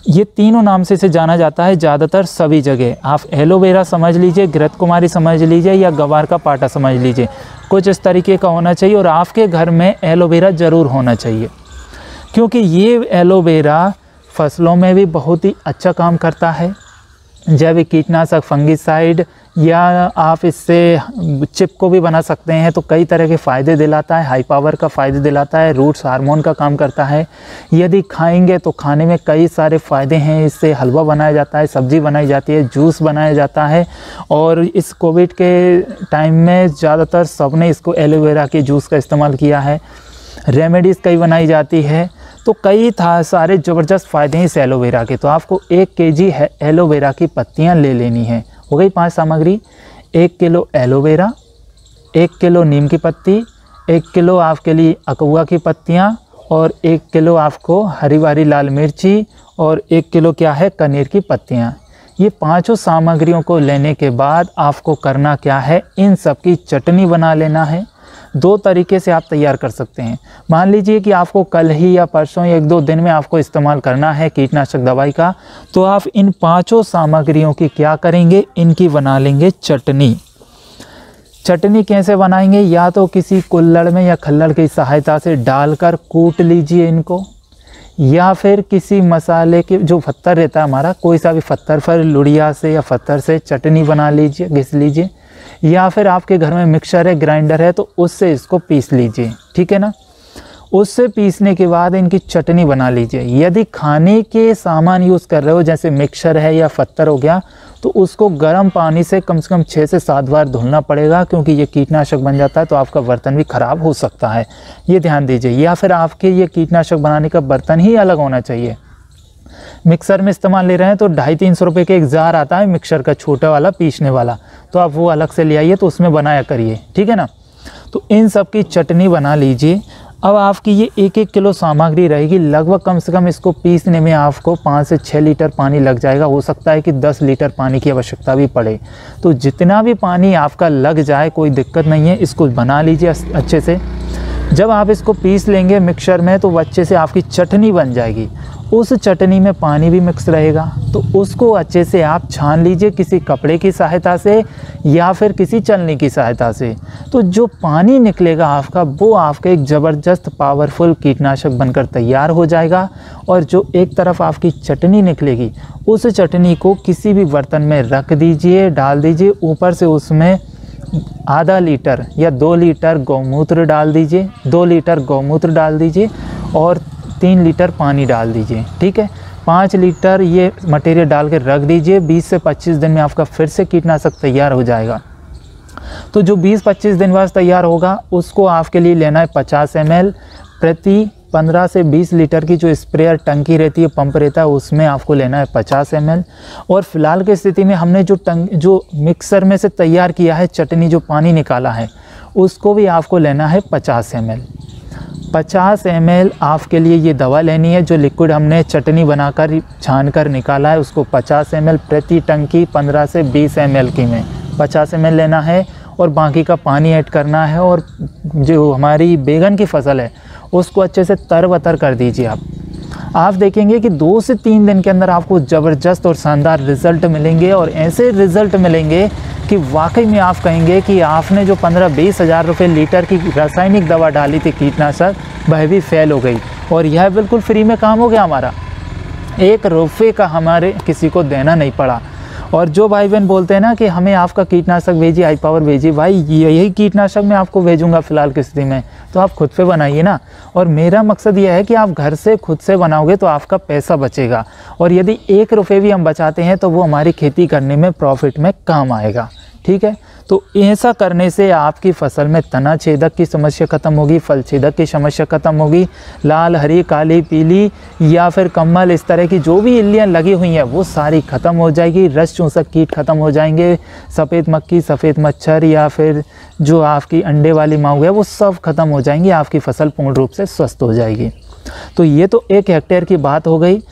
B: ये तीनों नाम से इसे जाना जाता है ज़्यादातर सभी जगह। आप एलोवेरा समझ लीजिए, घृत कुमारी समझ लीजिए या गवार का पाटा समझ लीजिए, कुछ इस तरीके का होना चाहिए। और आपके घर में एलोवेरा ज़रूर होना चाहिए, क्योंकि ये एलोवेरा फसलों में भी बहुत ही अच्छा काम करता है। जैविक कीटनाशक, फंगिसाइड, या आप इससे चिप को भी बना सकते हैं। तो कई तरह के फ़ायदे दिलाता है, हाई पावर का फ़ायदे दिलाता है, रूट्स हार्मोन का काम करता है। यदि खाएंगे तो खाने में कई सारे फ़ायदे हैं। इससे हलवा बनाया जाता है, सब्ज़ी बनाई जाती है, जूस बनाया जाता है। और इस कोविड के टाइम में ज़्यादातर सबने इसको एलोवेरा के जूस का इस्तेमाल किया है। रेमेडीज़ कई बनाई जाती है। तो कई सारे ज़बरदस्त फ़ायदे हैं इस एलोवेरा के। तो आपको 1 केजी है एलोवेरा की पत्तियां ले लेनी है। हो गई 5 सामग्री। 1 किलो एलोवेरा, 1 किलो नीम की पत्ती, 1 किलो आपके लिए अकउआ की पत्तियां, और 1 किलो आपको हरी वाली लाल मिर्ची, और 1 किलो क्या है कनेर की पत्तियां। ये 5 सामग्रियों को लेने के बाद आपको करना क्या है, इन सब की चटनी बना लेना है। 2 तरीके से आप तैयार कर सकते हैं। मान लीजिए कि आपको कल ही या परसों या 1-2 दिन में आपको इस्तेमाल करना है कीटनाशक दवाई का, तो आप इन 5 सामग्रियों की क्या करेंगे, इनकी बना लेंगे चटनी। चटनी कैसे बनाएंगे, या तो किसी कुल्हड़ में या खल्लड़ की सहायता से डालकर कूट लीजिए इनको, या फिर किसी मसाले के जो पत्थर रहता है हमारा, कोई सा भी पत्थर पर लुड़िया से या पत्थर से चटनी बना लीजिए, घिस लीजिए, या फिर आपके घर में मिक्सर है, ग्राइंडर है, तो उससे इसको पीस लीजिए। ठीक है ना। उससे पीसने के बाद इनकी चटनी बना लीजिए। यदि खाने के सामान यूज़ कर रहे हो, जैसे मिक्सर है या पत्थर हो गया, तो उसको गर्म पानी से कम 6 से 7 बार धुलना पड़ेगा, क्योंकि ये कीटनाशक बन जाता है तो आपका बर्तन भी ख़राब हो सकता है, ये ध्यान दीजिए। या फिर आपके ये कीटनाशक बनाने का बर्तन ही अलग होना चाहिए। मिक्सर में इस्तेमाल ले रहे हैं तो 250-300 रुपये का एक जार आता है मिक्सर का, छोटा वाला पीसने वाला, तो आप वो अलग से ले आइए, तो उसमें बनाया करिए। ठीक है ना। तो इन सब की चटनी बना लीजिए। अब आपकी ये 1-1 किलो सामग्री रहेगी, लगभग कम से कम इसको पीसने में आपको 5 से 6 लीटर पानी लग जाएगा। हो सकता है कि 10 लीटर पानी की आवश्यकता भी पड़े। तो जितना भी पानी आपका लग जाए कोई दिक्कत नहीं है, इसको बना लीजिए अच्छे से। जब आप इसको पीस लेंगे मिक्सर में, तो अच्छे से आपकी चटनी बन जाएगी। उस चटनी में पानी भी मिक्स रहेगा, तो उसको अच्छे से आप छान लीजिए किसी कपड़े की सहायता से या फिर किसी छलनी की सहायता से। तो जो पानी निकलेगा आपका, वो आपका एक ज़बरदस्त पावरफुल कीटनाशक बनकर तैयार हो जाएगा। और जो एक तरफ आपकी चटनी निकलेगी, उस चटनी को किसी भी बर्तन में रख दीजिए, डाल दीजिए। ऊपर से उसमें आधा लीटर या 2 लीटर गौमूत्र डाल दीजिए, 2 लीटर गौमूत्र डाल दीजिए, और 3 लीटर पानी डाल दीजिए। ठीक है। 5 लीटर ये मटेरियल डाल के रख दीजिए। 20 से 25 दिन में आपका फिर से कीटनाशक तैयार हो जाएगा। तो जो 20-25 दिन बाद तैयार होगा, उसको आपके लिए लेना है 50 ml प्रति 15 से 20 लीटर की जो स्प्रेयर टंकी रहती है, पंप रहता है, उसमें आपको लेना है 50 ml। और फिलहाल की स्थिति में हमने जो मिक्सर में से तैयार किया है चटनी, जो पानी निकाला है, उसको भी आपको लेना है 50 ml। 50 ml आपके लिए ये दवा लेनी है। जो लिक्विड हमने चटनी बनाकर छान कर निकाला है, उसको 50 ml प्रति टंकी 15 से 20 ml की में 50 ml लेना है, और बाकी का पानी ऐड करना है। और जो हमारी बैगन की फसल है, उसको अच्छे से तर-बतर कर दीजिए आप देखेंगे कि 2 से 3 दिन के अंदर आपको ज़बरदस्त और शानदार रिज़ल्ट मिलेंगे। और ऐसे रिज़ल्ट मिलेंगे कि वाकई में आप कहेंगे कि आपने जो 15-20 हज़ार रुपये लीटर की रासायनिक दवा डाली थी कीटनाशक, वह भी फेल हो गई, और यह बिल्कुल फ्री में काम हो गया हमारा। 1 रुपये का हमारे किसी को देना नहीं पड़ा। और जो भाई बहन बोलते हैं ना कि हमें आपका कीटनाशक भेजिए, हाई पावर भेजिए, भाई यही कीटनाशक मैं आपको भेजूंगा फ़िलहाल की स्थिति में, तो आप खुद पे बनाइए ना। और मेरा मकसद यह है कि आप घर से खुद से बनाओगे तो आपका पैसा बचेगा, और यदि 1 रुपये भी हम बचाते हैं तो वो हमारी खेती करने में प्रॉफिट में काम आएगा। ठीक है। तो ऐसा करने से आपकी फसल में तना छेदक की समस्या खत्म होगी, फल छेदक की समस्या खत्म होगी, लाल, हरी, काली, पीली या फिर कम्मल, इस तरह की जो भी इल्लियाँ लगी हुई हैं वो सारी ख़त्म हो जाएगी। रस चूसक कीट ख़त्म हो जाएंगे, सफ़ेद मक्खी, सफ़ेद मच्छर या फिर जो आपकी अंडे वाली माऊ है वो सब खत्म हो जाएंगी। आपकी फसल पूर्ण रूप से स्वस्थ हो जाएगी। तो ये तो 1 हेक्टेयर की बात हो गई।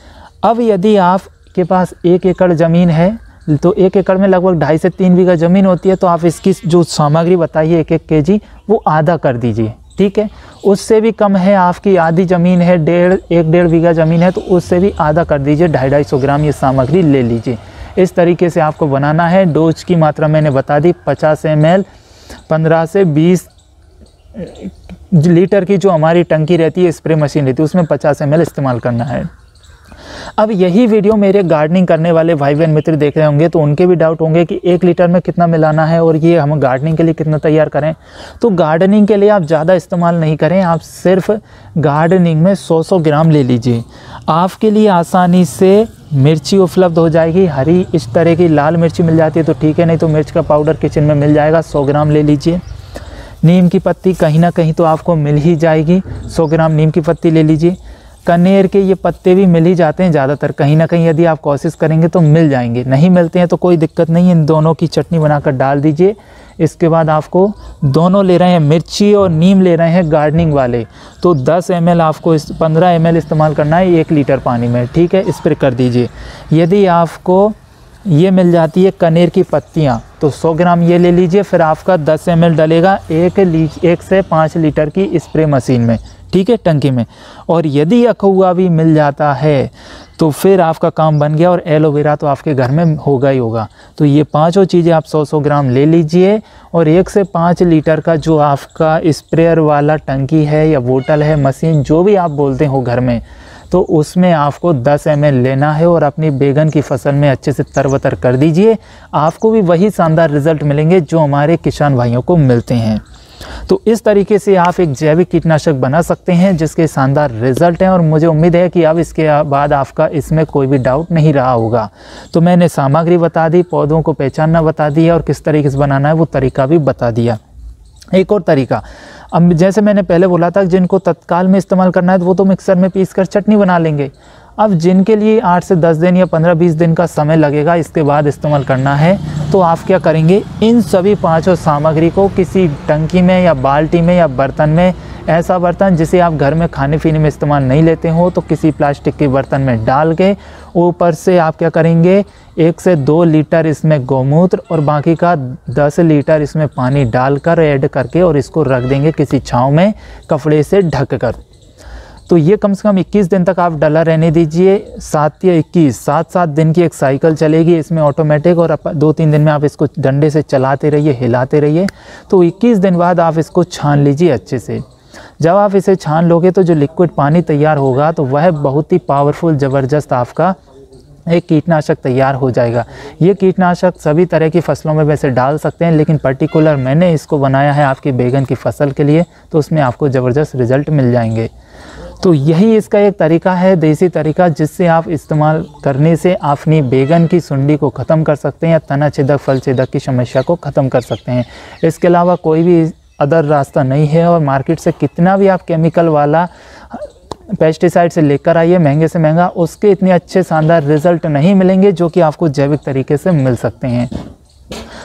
B: अब यदि आपके पास 1 एकड़ ज़मीन है तो 1 एकड़ में लगभग 2.5 से 3 बीघा ज़मीन होती है, तो आप इसकी जो सामग्री बताइए 1-1 केजी वो आधा कर दीजिए, ठीक है। उससे भी कम है, आपकी आधी ज़मीन है, 1.5 बीघा ज़मीन है, तो उससे भी आधा कर दीजिए, 250-250 ग्राम ये सामग्री ले लीजिए। इस तरीके से आपको बनाना है। डोज की मात्रा मैंने बता दी, 50 ml 15 से 20 लीटर की जो हमारी टंकी रहती है, स्प्रे मशीन रहती है, उसमें 50 ml इस्तेमाल करना है। अब यही वीडियो मेरे गार्डनिंग करने वाले भाई बहन मित्र देख रहे होंगे तो उनके भी डाउट होंगे कि 1 लीटर में कितना मिलाना है और ये हम गार्डनिंग के लिए कितना तैयार करें। तो गार्डनिंग के लिए आप ज़्यादा इस्तेमाल नहीं करें, आप सिर्फ गार्डनिंग में 100-100 ग्राम ले लीजिए। आपके लिए आसानी से मिर्ची उपलब्ध हो जाएगी। हरी इस तरह की लाल मिर्ची मिल जाती है तो ठीक है, नहीं तो मिर्च का पाउडर किचन में मिल जाएगा, 100 ग्राम ले लीजिए। नीम की पत्ती कहीं ना कहीं तो आपको मिल ही जाएगी, 100 ग्राम नीम की पत्ती ले लीजिए। कनेर के ये पत्ते भी मिल ही जाते हैं ज़्यादातर, कहीं ना कहीं यदि आप कोशिश करेंगे तो मिल जाएंगे। नहीं मिलते हैं तो कोई दिक्कत नहीं, इन दोनों की चटनी बनाकर डाल दीजिए। इसके बाद आपको दोनों ले रहे हैं, मिर्ची और नीम ले रहे हैं गार्डनिंग वाले, तो 10 ml आपको 15 ml इस्तेमाल करना है 1 लीटर पानी में, ठीक है। स्प्रे कर दीजिए। यदि आपको ये मिल जाती है कनेर की पत्तियाँ तो 100 ग्राम ये ले लीजिए। फिर आपका 10 ml डलेगा 1 से 5 लीटर की स्प्रे मशीन में, ठीक है, टंकी में। और यदि अखुआ भी मिल जाता है तो फिर आपका काम बन गया। और एलोवेरा तो आपके घर में होगा ही होगा। तो ये पांचों चीज़ें आप 100-100 ग्राम ले लीजिए। और 1 से 5 लीटर का जो आपका स्प्रेयर वाला टंकी है या बोतल है, मशीन जो भी आप बोलते हो घर में, तो उसमें आपको 10 ml लेना है और अपनी बैगन की फसल में अच्छे से तरबतर कर दीजिए। आपको भी वही शानदार रिज़ल्ट मिलेंगे जो हमारे किसान भाइयों को मिलते हैं। तो इस तरीके से आप एक जैविक कीटनाशक बना सकते हैं जिसके शानदार रिजल्ट हैं। और मुझे उम्मीद है कि अब इसके बाद आपका इसमें कोई भी डाउट नहीं रहा होगा। तो मैंने सामग्री बता दी, पौधों को पहचानना बता दिया और किस तरीके से बनाना है वो तरीका भी बता दिया। एक और तरीका, अब जैसे मैंने पहले बोला था जिनको तत्काल में इस्तेमाल करना है तो वो तो मिक्सर में पीसकर चटनी बना लेंगे। अब जिनके लिए 8 से 10 दिन या 15-20 दिन का समय लगेगा इसके बाद इस्तेमाल करना है, तो आप क्या करेंगे, इन सभी पांचों सामग्री को किसी टंकी में या बाल्टी में या बर्तन में, ऐसा बर्तन जिसे आप घर में खाने पीने में इस्तेमाल नहीं लेते हो, तो किसी प्लास्टिक के बर्तन में डाल के ऊपर से आप क्या करेंगे, 1 से 2 लीटर इसमें गौमूत्र और बाकी का 10 लीटर इसमें पानी डालकर ऐड करके और इसको रख देंगे किसी छाँव में कपड़े से ढक कर। तो ये कम से कम 21 दिन तक आप डला रहने दीजिए। 7 या 21, 7-7 दिन की एक साइकिल चलेगी इसमें ऑटोमेटिक। और 2-3 दिन में आप इसको डंडे से चलाते रहिए, हिलाते रहिए। तो 21 दिन बाद आप इसको छान लीजिए अच्छे से। जब आप इसे छान लोगे तो जो लिक्विड पानी तैयार होगा तो वह बहुत ही पावरफुल, ज़बरदस्त आपका एक कीटनाशक तैयार हो जाएगा। ये कीटनाशक सभी तरह की फसलों में वैसे डाल सकते हैं, लेकिन पर्टिकुलर मैंने इसको बनाया है आपकी बैगन की फसल के लिए, तो उसमें आपको ज़बरदस्त रिज़ल्ट मिल जाएंगे। तो यही इसका एक तरीका है, देसी तरीका, जिससे आप इस्तेमाल करने से अपनी बैगन की सुंडी को ख़त्म कर सकते हैं या तना छेदक, फल छेदक की समस्या को ख़त्म कर सकते हैं। इसके अलावा कोई भी अदर रास्ता नहीं है। और मार्केट से कितना भी आप केमिकल वाला पेस्टिसाइड से लेकर आइए महंगे से महंगा, उसके इतने अच्छे शानदार रिज़ल्ट नहीं मिलेंगे जो कि आपको जैविक तरीके से मिल सकते हैं।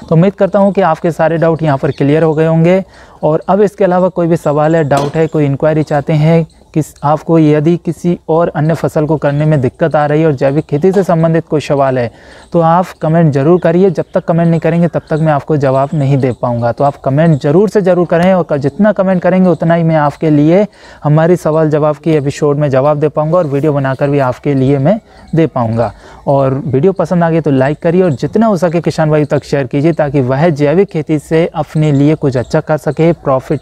B: तो उम्मीद करता हूं कि आपके सारे डाउट यहां पर क्लियर हो गए होंगे। और अब इसके अलावा कोई भी सवाल है, डाउट है, कोई इंक्वायरी चाहते हैं कि आपको यदि किसी और अन्य फसल को करने में दिक्कत आ रही है और जैविक खेती से संबंधित कोई सवाल है, तो आप कमेंट ज़रूर करिए। जब तक कमेंट नहीं करेंगे तब तक मैं आपको जवाब नहीं दे पाऊँगा। तो आप कमेंट ज़रूर से ज़रूर करें और जितना कमेंट करेंगे उतना ही मैं आपके लिए हमारी सवाल जवाब की एपिसोड में जवाब दे पाऊँगा और वीडियो बनाकर भी आपके लिए मैं दे पाऊँगा। और वीडियो पसंद आ गई तो लाइक करिए और जितना हो सके किसान भाई तक शेयर कीजिए ताकि वह जैविक खेती से अपने लिए कुछ अच्छा कर सके, प्रॉफिट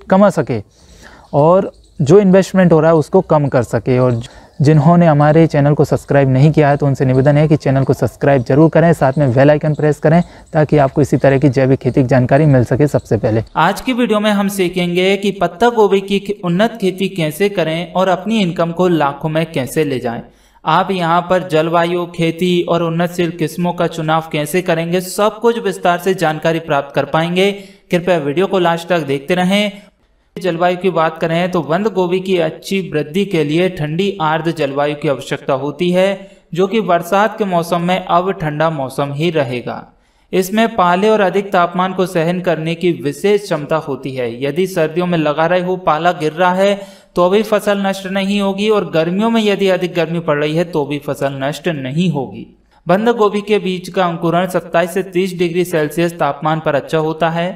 B: कमा सके और जो इन्वेस्टमेंट हो रहा है उसको कम कर सके। और जिन्होंने हमारे चैनल को सब्सक्राइब नहीं किया है तो उनसे निवेदन है कि चैनल को सब्सक्राइब जरूर करें, साथ में बेल आइकन प्रेस करें ताकि आपको इसी तरह की जैविक खेती की जानकारी मिल सके सबसे पहले।
A: आज की वीडियो में हम सीखेंगे कि पत्ता गोभी की उन्नत खेती कैसे करें और अपनी इनकम को लाखों में कैसे ले जाएं। आप यहाँ पर जलवायु, खेती और उन्नतशील किस्मों का चुनाव कैसे करेंगे, सब कुछ विस्तार से जानकारी प्राप्त कर पाएंगे। कृपया वीडियो को लास्ट तक देखते रहें। जलवायु की बात करें तो बंद गोभी की अच्छी वृद्धि के लिए ठंडी आर्द्र जलवायु की आवश्यकता होती है, जो कि बरसात के मौसम में अब ठंडा मौसम ही रहेगा। इसमें पाले और अधिक तापमान को सहन करने की विशेष क्षमता होती है। यदि सर्दियों में लगा रहे हो पाला गिर रहा है तो भी फसल नष्ट नहीं होगी, और गर्मियों में यदि अधिक गर्मी पड़ रही है तो भी फसल नष्ट नहीं होगी। बंद गोभी के बीज का अंकुरण 27 से 30 डिग्री सेल्सियस तापमान पर अच्छा होता है।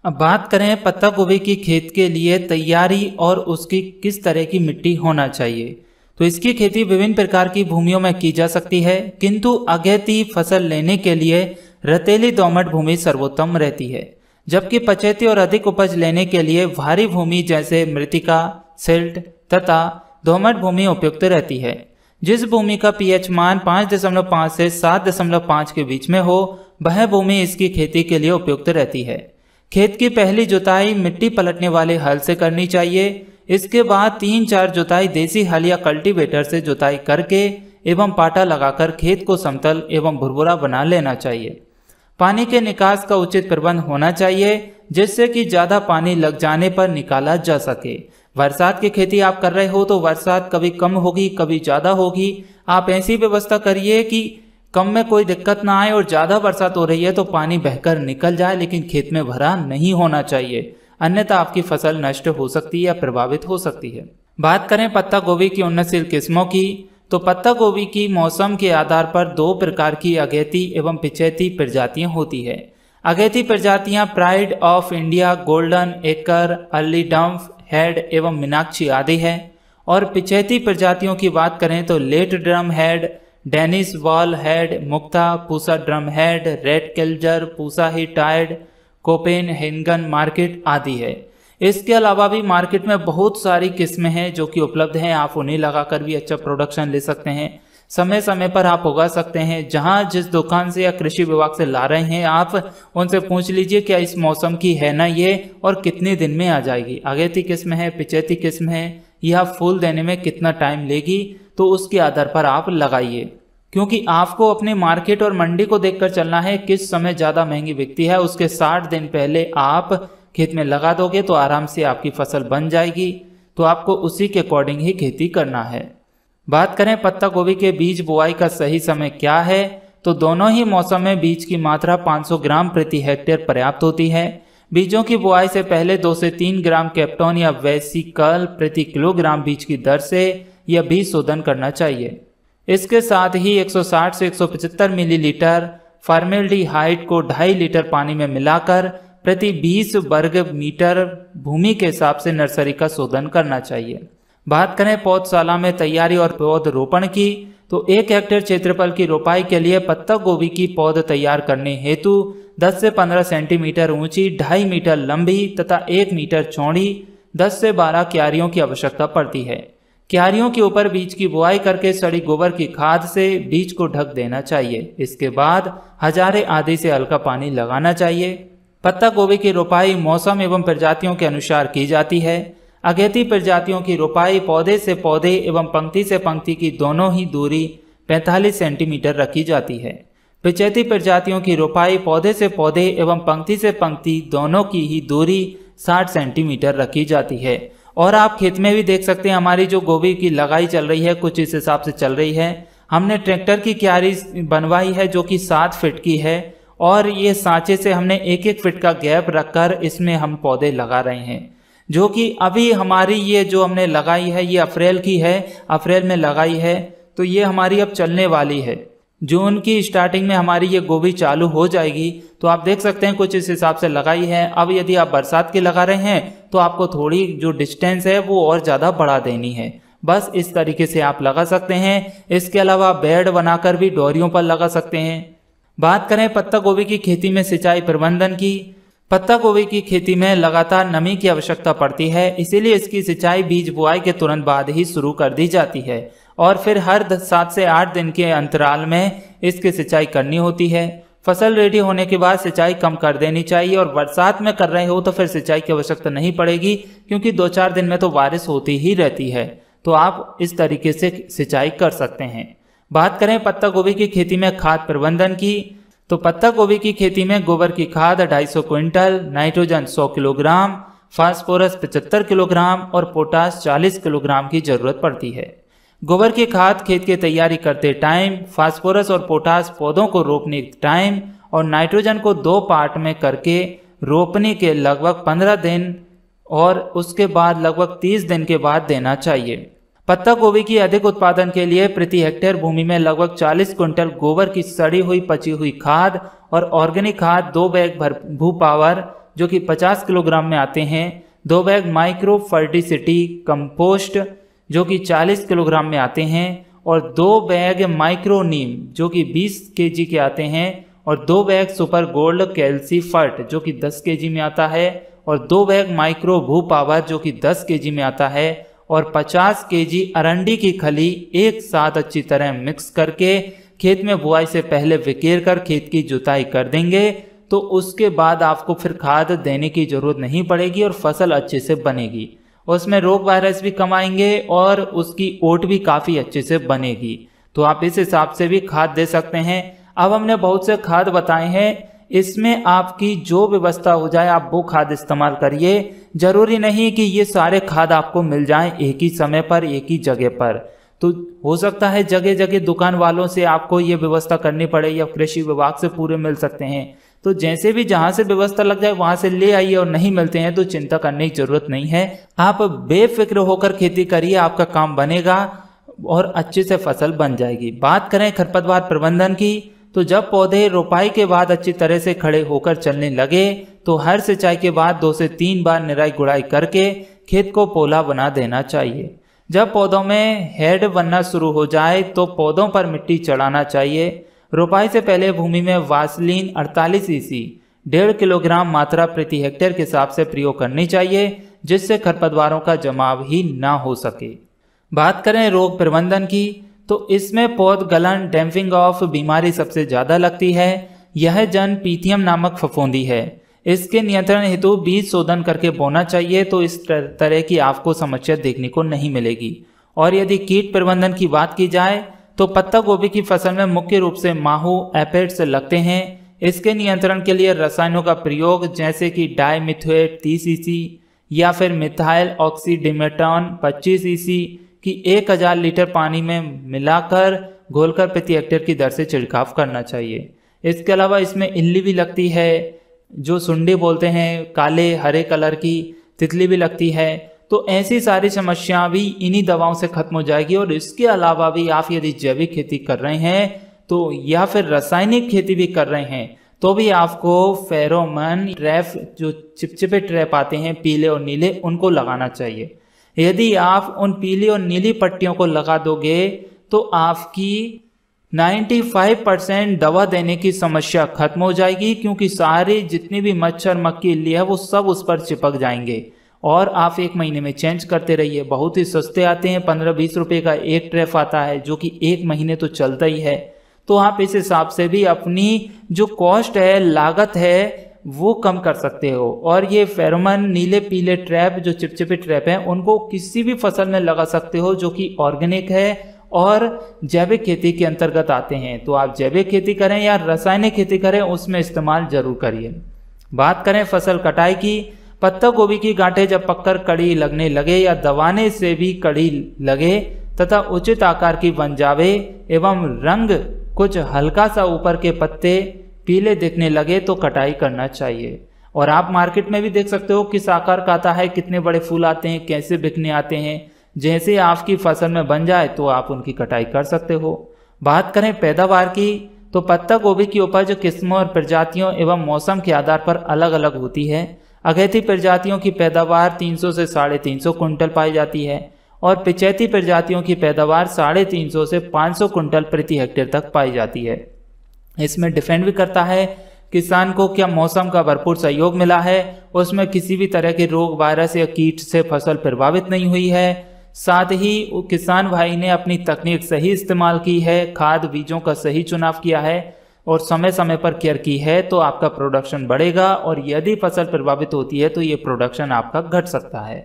A: अब बात करें पत्ता गोभी की खेत के लिए तैयारी और उसकी किस तरह की मिट्टी होना चाहिए, तो इसकी खेती विभिन्न प्रकार की भूमियों में की जा सकती है, किंतु अगेती फसल लेने के लिए रेतीली दोमट भूमि सर्वोत्तम रहती है, जबकि पछेती और अधिक उपज लेने के लिए भारी भूमि जैसे मृत्तिका, सिल्ट तथा दोमट भूमि उपयुक्त रहती है। जिस भूमि का पीएच मान 5.5 से 7.5 के बीच में हो, वह भूमि इसकी खेती के लिए उपयुक्त रहती है। खेत की पहली जुताई मिट्टी पलटने वाले हल से करनी चाहिए। इसके बाद 3-4 जुताई देसी हल या कल्टीवेटर से जुताई करके एवं पाटा लगाकर खेत को समतल एवं भुरभुरा बना लेना चाहिए। पानी के निकास का उचित प्रबंध होना चाहिए, जिससे कि ज्यादा पानी लग जाने पर निकाला जा सके। बरसात की खेती आप कर रहे हो तो बरसात कभी कम होगी, कभी ज्यादा होगी। आप ऐसी व्यवस्था करिए कि कम में कोई दिक्कत ना आए, और ज्यादा बरसात हो रही है तो पानी बहकर निकल जाए, लेकिन खेत में भरा नहीं होना चाहिए, अन्यथा आपकी फसल नष्ट हो सकती है या प्रभावित हो सकती है। बात करें पत्ता गोभी की उन्नतशील किस्मों की, तो पत्ता गोभी की मौसम के आधार पर 2 प्रकार की अगेती एवं पिछेती प्रजातियां होती है। अगेती प्रजातियां pride of India, golden acre, early drumhead एवं मीनाक्षी आदि है। और पिछेती प्रजातियों की बात करें तो late drumhead, Danish ballhead, Mukta, Pusa drumhead, red केल्जर, पूसा ही टायर्ड, कोपेन हेंगन मार्केट आदि है। इसके अलावा भी मार्केट में बहुत सारी किस्में हैं जो कि उपलब्ध हैं। आप उन्हें लगाकर भी अच्छा प्रोडक्शन ले सकते हैं। समय समय पर आप उगा सकते हैं। जहां जिस दुकान से या कृषि विभाग से ला रहे हैं, आप उनसे पूछ लीजिए क्या इस मौसम की है ना ये, और कितने दिन में आ जाएगी। अगेती किस्म है, पिछेती किस्म है, यह फूल देने में कितना टाइम लेगी, तो उसके आधार पर आप लगाइए, क्योंकि आपको अपने मार्केट और मंडी को देखकर चलना है। किस समय ज़्यादा महंगी बिकती है, उसके 60 दिन पहले आप खेत में लगा दोगे तो आराम से आपकी फसल बन जाएगी। तो आपको उसी के अकॉर्डिंग ही खेती करना है। बात करें पत्ता गोभी के बीज बुआई का सही समय क्या है, तो दोनों ही मौसम में बीज की मात्रा 500 ग्राम प्रति हेक्टेयर पर्याप्त होती है। बीजों की बुआई से पहले 2 से 3 ग्राम कैप्टोन या वेसिकल प्रति किलोग्राम बीज की दर से यह बीज शोधन करना चाहिए। इसके साथ ही 160 से 175 मिलीलीटर फॉर्मेल्डिहाइड को 2.5 लीटर पानी में मिलाकर प्रति 20 वर्ग मीटर भूमि के हिसाब से नर्सरी का शोधन करना चाहिए। बात करें पौधशाला में तैयारी और पौध रोपण की, तो 1 हेक्टेयर क्षेत्रफल की रोपाई के लिए पत्ता गोभी की पौध तैयार करने हेतु 10 से 15 सेंटीमीटर ऊंची, 2.5 मीटर लंबी तथा 1 मीटर चौड़ी 10 से 12 क्यारियों की आवश्यकता पड़ती है। क्यारियों के ऊपर बीज की बुआई करके सड़ी गोबर की खाद से बीज को ढक देना चाहिए। इसके बाद हजारे आदि से हल्का पानी लगाना चाहिए। पत्ता गोभी की रोपाई मौसम एवं प्रजातियों के अनुसार की जाती है। अगेती प्रजातियों की रोपाई पौधे से पौधे एवं पंक्ति से पंक्ति की दोनों ही दूरी 45 सेंटीमीटर रखी जाती है। पिछेती प्रजातियों की रोपाई पौधे से पौधे एवं पंक्ति से पंक्ति दोनों की ही दूरी 60 सेंटीमीटर रखी जाती है। और आप खेत में भी देख सकते हैं, हमारी जो गोभी की लगाई चल रही है कुछ इस हिसाब से चल रही है। हमने ट्रैक्टर की क्यारी बनवाई है जो कि 7 फीट की है, और ये सांचे से हमने 1-1 फीट का गैप रखकर इसमें हम पौधे लगा रहे हैं, जो कि अभी हमारी ये जो हमने लगाई है ये अप्रैल की है, अप्रैल में लगाई है, तो ये हमारी अब चलने वाली है। जून की स्टार्टिंग में हमारी ये गोभी चालू हो जाएगी। तो आप देख सकते हैं कुछ इस हिसाब से लगाई है। अब यदि आप बरसात की लगा रहे हैं तो आपको थोड़ी जो डिस्टेंस है वो और ज़्यादा बढ़ा देनी है। बस इस तरीके से आप लगा सकते हैं। इसके अलावा बेड बनाकर भी डोरियों पर लगा सकते हैं। बात करें पत्ता गोभी की खेती में सिंचाई प्रबंधन की, पत्ता गोभी की खेती में लगातार नमी की आवश्यकता पड़ती है, इसीलिए इसकी सिंचाई बीज बुआई के तुरंत बाद ही शुरू कर दी जाती है और फिर हर 7 से 8 दिन के अंतराल में इसकी सिंचाई करनी होती है। फसल रेडी होने के बाद सिंचाई कम कर देनी चाहिए, और बरसात में कर रहे हो तो फिर सिंचाई की आवश्यकता नहीं पड़ेगी, क्योंकि 2-4 दिन में तो बारिश होती ही रहती है। तो आप इस तरीके से सिंचाई कर सकते हैं। बात करें पत्ता गोभी की खेती में खाद प्रबंधन की, तो पत्ता गोभी की खेती में गोबर की खाद 250 quintal, nitrogen 100 kilogram, phosphorus 75 kilogram और पोटास 40 किलोग्राम की जरूरत पड़ती है। गोबर की खाद खेत की तैयारी करते टाइम, फास्फोरस और पोटास पौधों को रोपने टाइम और नाइट्रोजन को 2 पार्ट में करके रोपने के लगभग 15 दिन और उसके बाद लगभग 30 दिन के बाद देना चाहिए। पत्ता गोभी की अधिक उत्पादन के लिए प्रति हेक्टेयर भूमि में लगभग 40 क्विंटल गोबर की सड़ी हुई पची हुई खाद और ऑर्गेनिक खाद, 2 बैग भू पावर जो कि 50 किलोग्राम में आते हैं, 2 बैग माइक्रो फर्टिसिटी कंपोस्ट जो कि 40 किलोग्राम में आते हैं और 2 बैग माइक्रो नीम जो कि 20 केजी के आते हैं और 2 बैग सुपर गोल्ड कैल्सी फर्ट जो कि 10 केजी में आता है और 2 बैग माइक्रो भू पावर जो कि 10 केजी में आता है और 50 केजी अरंडी की खली एक साथ अच्छी तरह मिक्स करके खेत में बुआई से पहले बिखेर कर खेत की जुताई कर देंगे, तो उसके बाद आपको फिर खाद देने की जरूरत नहीं पड़ेगी और फसल अच्छे से बनेगी। उसमें रोग वायरस भी कम आएंगे और उसकी ओट भी काफ़ी अच्छे से बनेगी। तो आप इस हिसाब से भी खाद दे सकते हैं। अब हमने बहुत से खाद बताए हैं, इसमें आपकी जो व्यवस्था हो जाए आप वो खाद इस्तेमाल करिए। जरूरी नहीं कि ये सारे खाद आपको मिल जाएं एक ही समय पर एक ही जगह पर, तो हो सकता है जगह जगह दुकान वालों से आपको ये व्यवस्था करनी पड़े या कृषि विभाग से पूरे मिल सकते हैं। तो जैसे भी जहां से व्यवस्था लग जाए वहां से ले आइए और नहीं मिलते हैं तो चिंता करने की जरूरत नहीं है। आप बेफिक्र होकर खेती करिए, आपका काम बनेगा और अच्छे से फसल बन जाएगी। बात करें खरपतवार प्रबंधन की, तो जब पौधे रोपाई के बाद अच्छी तरह से खड़े होकर चलने लगे तो हर सिंचाई के बाद 2 से 3 बार निराई गुड़ाई करके खेत को पोला बना देना चाहिए। जब पौधों में हेड बनना शुरू हो जाए तो पौधों पर मिट्टी चढ़ाना चाहिए। रोपाई से पहले भूमि में वासलीन 48 सीसी 1.5 किलोग्राम मात्रा प्रति हेक्टेयर के हिसाब से प्रयोग करनी चाहिए, जिससे खरपतवारों का जमाव ही ना हो सके। बात करें रोग प्रबंधन की, तो इसमें पौध गलन डैम्पिंग ऑफ बीमारी सबसे ज़्यादा लगती है। यह जन पीथियम नामक फफूंदी है। इसके नियंत्रण हेतु बीज शोधन करके बोना चाहिए, तो इस तरह की आपको समस्या देखने को नहीं मिलेगी। और यदि कीट प्रबंधन की बात की जाए तो पत्ता गोभी की फसल में मुख्य रूप से माहू एपेड्स लगते हैं। इसके नियंत्रण के लिए रसायनों का प्रयोग जैसे कि डाइमिथोएट 30 सीसी या फिर मिथाइल ऑक्सीडिमेटॉन 25 सीसी कि 1000 लीटर पानी में मिलाकर घोलकर प्रति हेक्टेयर की दर से छिड़काव करना चाहिए। इसके अलावा इसमें इल्ली भी लगती है, जो सुंडी बोलते हैं, काले हरे कलर की तितली भी लगती है। तो ऐसी सारी समस्या भी इन्हीं दवाओं से खत्म हो जाएगी। और इसके अलावा भी आप यदि जैविक खेती कर रहे हैं तो या फिर रासायनिक खेती भी कर रहे हैं तो भी आपको फेरोमोन ट्रैप, जो चिपचिपे ट्रैप आते हैं पीले और नीले, उनको लगाना चाहिए। यदि आप उन पीली और नीली पट्टियों को लगा दोगे तो आपकी 95% दवा देने की समस्या खत्म हो जाएगी, क्योंकि सारे जितनी भी मच्छर मक्खी इल्ली है वो सब उस पर चिपक जाएंगे। और आप 1 महीने में चेंज करते रहिए। बहुत ही सस्ते आते हैं, 15-20 रुपए का एक ट्रैप आता है जो कि 1 महीने तो चलता ही है। तो आप इस हिसाब से भी अपनी जो कॉस्ट है, लागत है, वो कम कर सकते हो। और ये फेरोमोन नीले पीले ट्रैप, जो चिपचिपे ट्रैप हैं, उनको किसी भी फसल में लगा सकते हो जो कि ऑर्गेनिक है और जैविक खेती के अंतर्गत आते हैं। तो आप जैविक खेती करें या रासायनिक खेती करें, उसमें इस्तेमाल जरूर करिए। बात करें फसल कटाई की, पत्ता गोभी की गांठें जब पककर कड़ी लगने लगे या दबाने से भी कड़ी लगे तथा उचित आकार की बन जावे एवं रंग कुछ हल्का सा ऊपर के पत्ते पीले दिखने लगे तो कटाई करना चाहिए। और आप मार्केट में भी देख सकते हो किस आकार का आता है, कितने बड़े फूल आते हैं, कैसे बिकने आते हैं। जैसे आपकी फसल में बन जाए तो आप उनकी कटाई कर सकते हो। बात करें पैदावार की, तो पत्ता गोभी की उपज किस्मों और प्रजातियों एवं मौसम के आधार पर अलग अलग होती है। अगैती प्रजातियों की पैदावार 300 से 350 कुंटल पाई जाती है और पिचैती प्रजातियों की पैदावार 350 से 500 कुंटल प्रति हेक्टेयर तक पाई जाती है। इसमें डिपेंड भी करता है किसान को क्या मौसम का भरपूर सहयोग मिला है, उसमें किसी भी तरह के रोग वायरस या कीट से फसल प्रभावित नहीं हुई है, साथ ही किसान भाई ने अपनी तकनीक सही इस्तेमाल की है, खाद बीजों का सही चुनाव किया है और समय समय पर केयर की है, तो आपका प्रोडक्शन बढ़ेगा। और यदि फसल प्रभावित होती है तो ये प्रोडक्शन आपका घट सकता है।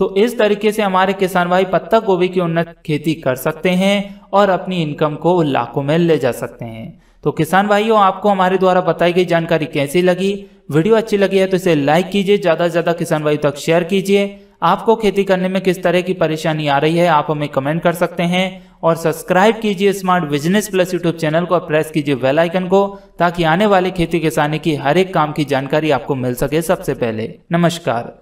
A: तो इस तरीके से हमारे किसान भाई पत्ता गोभी की उन्नत खेती कर सकते हैं और अपनी इनकम को लाखों में ले जा सकते हैं। तो किसान भाइयों, आपको हमारे द्वारा बताई गई जानकारी कैसी लगी? वीडियो अच्छी लगी है तो इसे लाइक कीजिए, ज्यादा से ज्यादा किसान भाइयों तक शेयर कीजिए। आपको खेती करने में किस तरह की परेशानी आ रही है आप हमें कमेंट कर सकते हैं और सब्सक्राइब कीजिए smart business plus YouTube channel को और प्रेस कीजिए बेल आइकन को, ताकि आने वाले खेती किसानी की हर एक काम की जानकारी आपको मिल सके सबसे पहले। नमस्कार।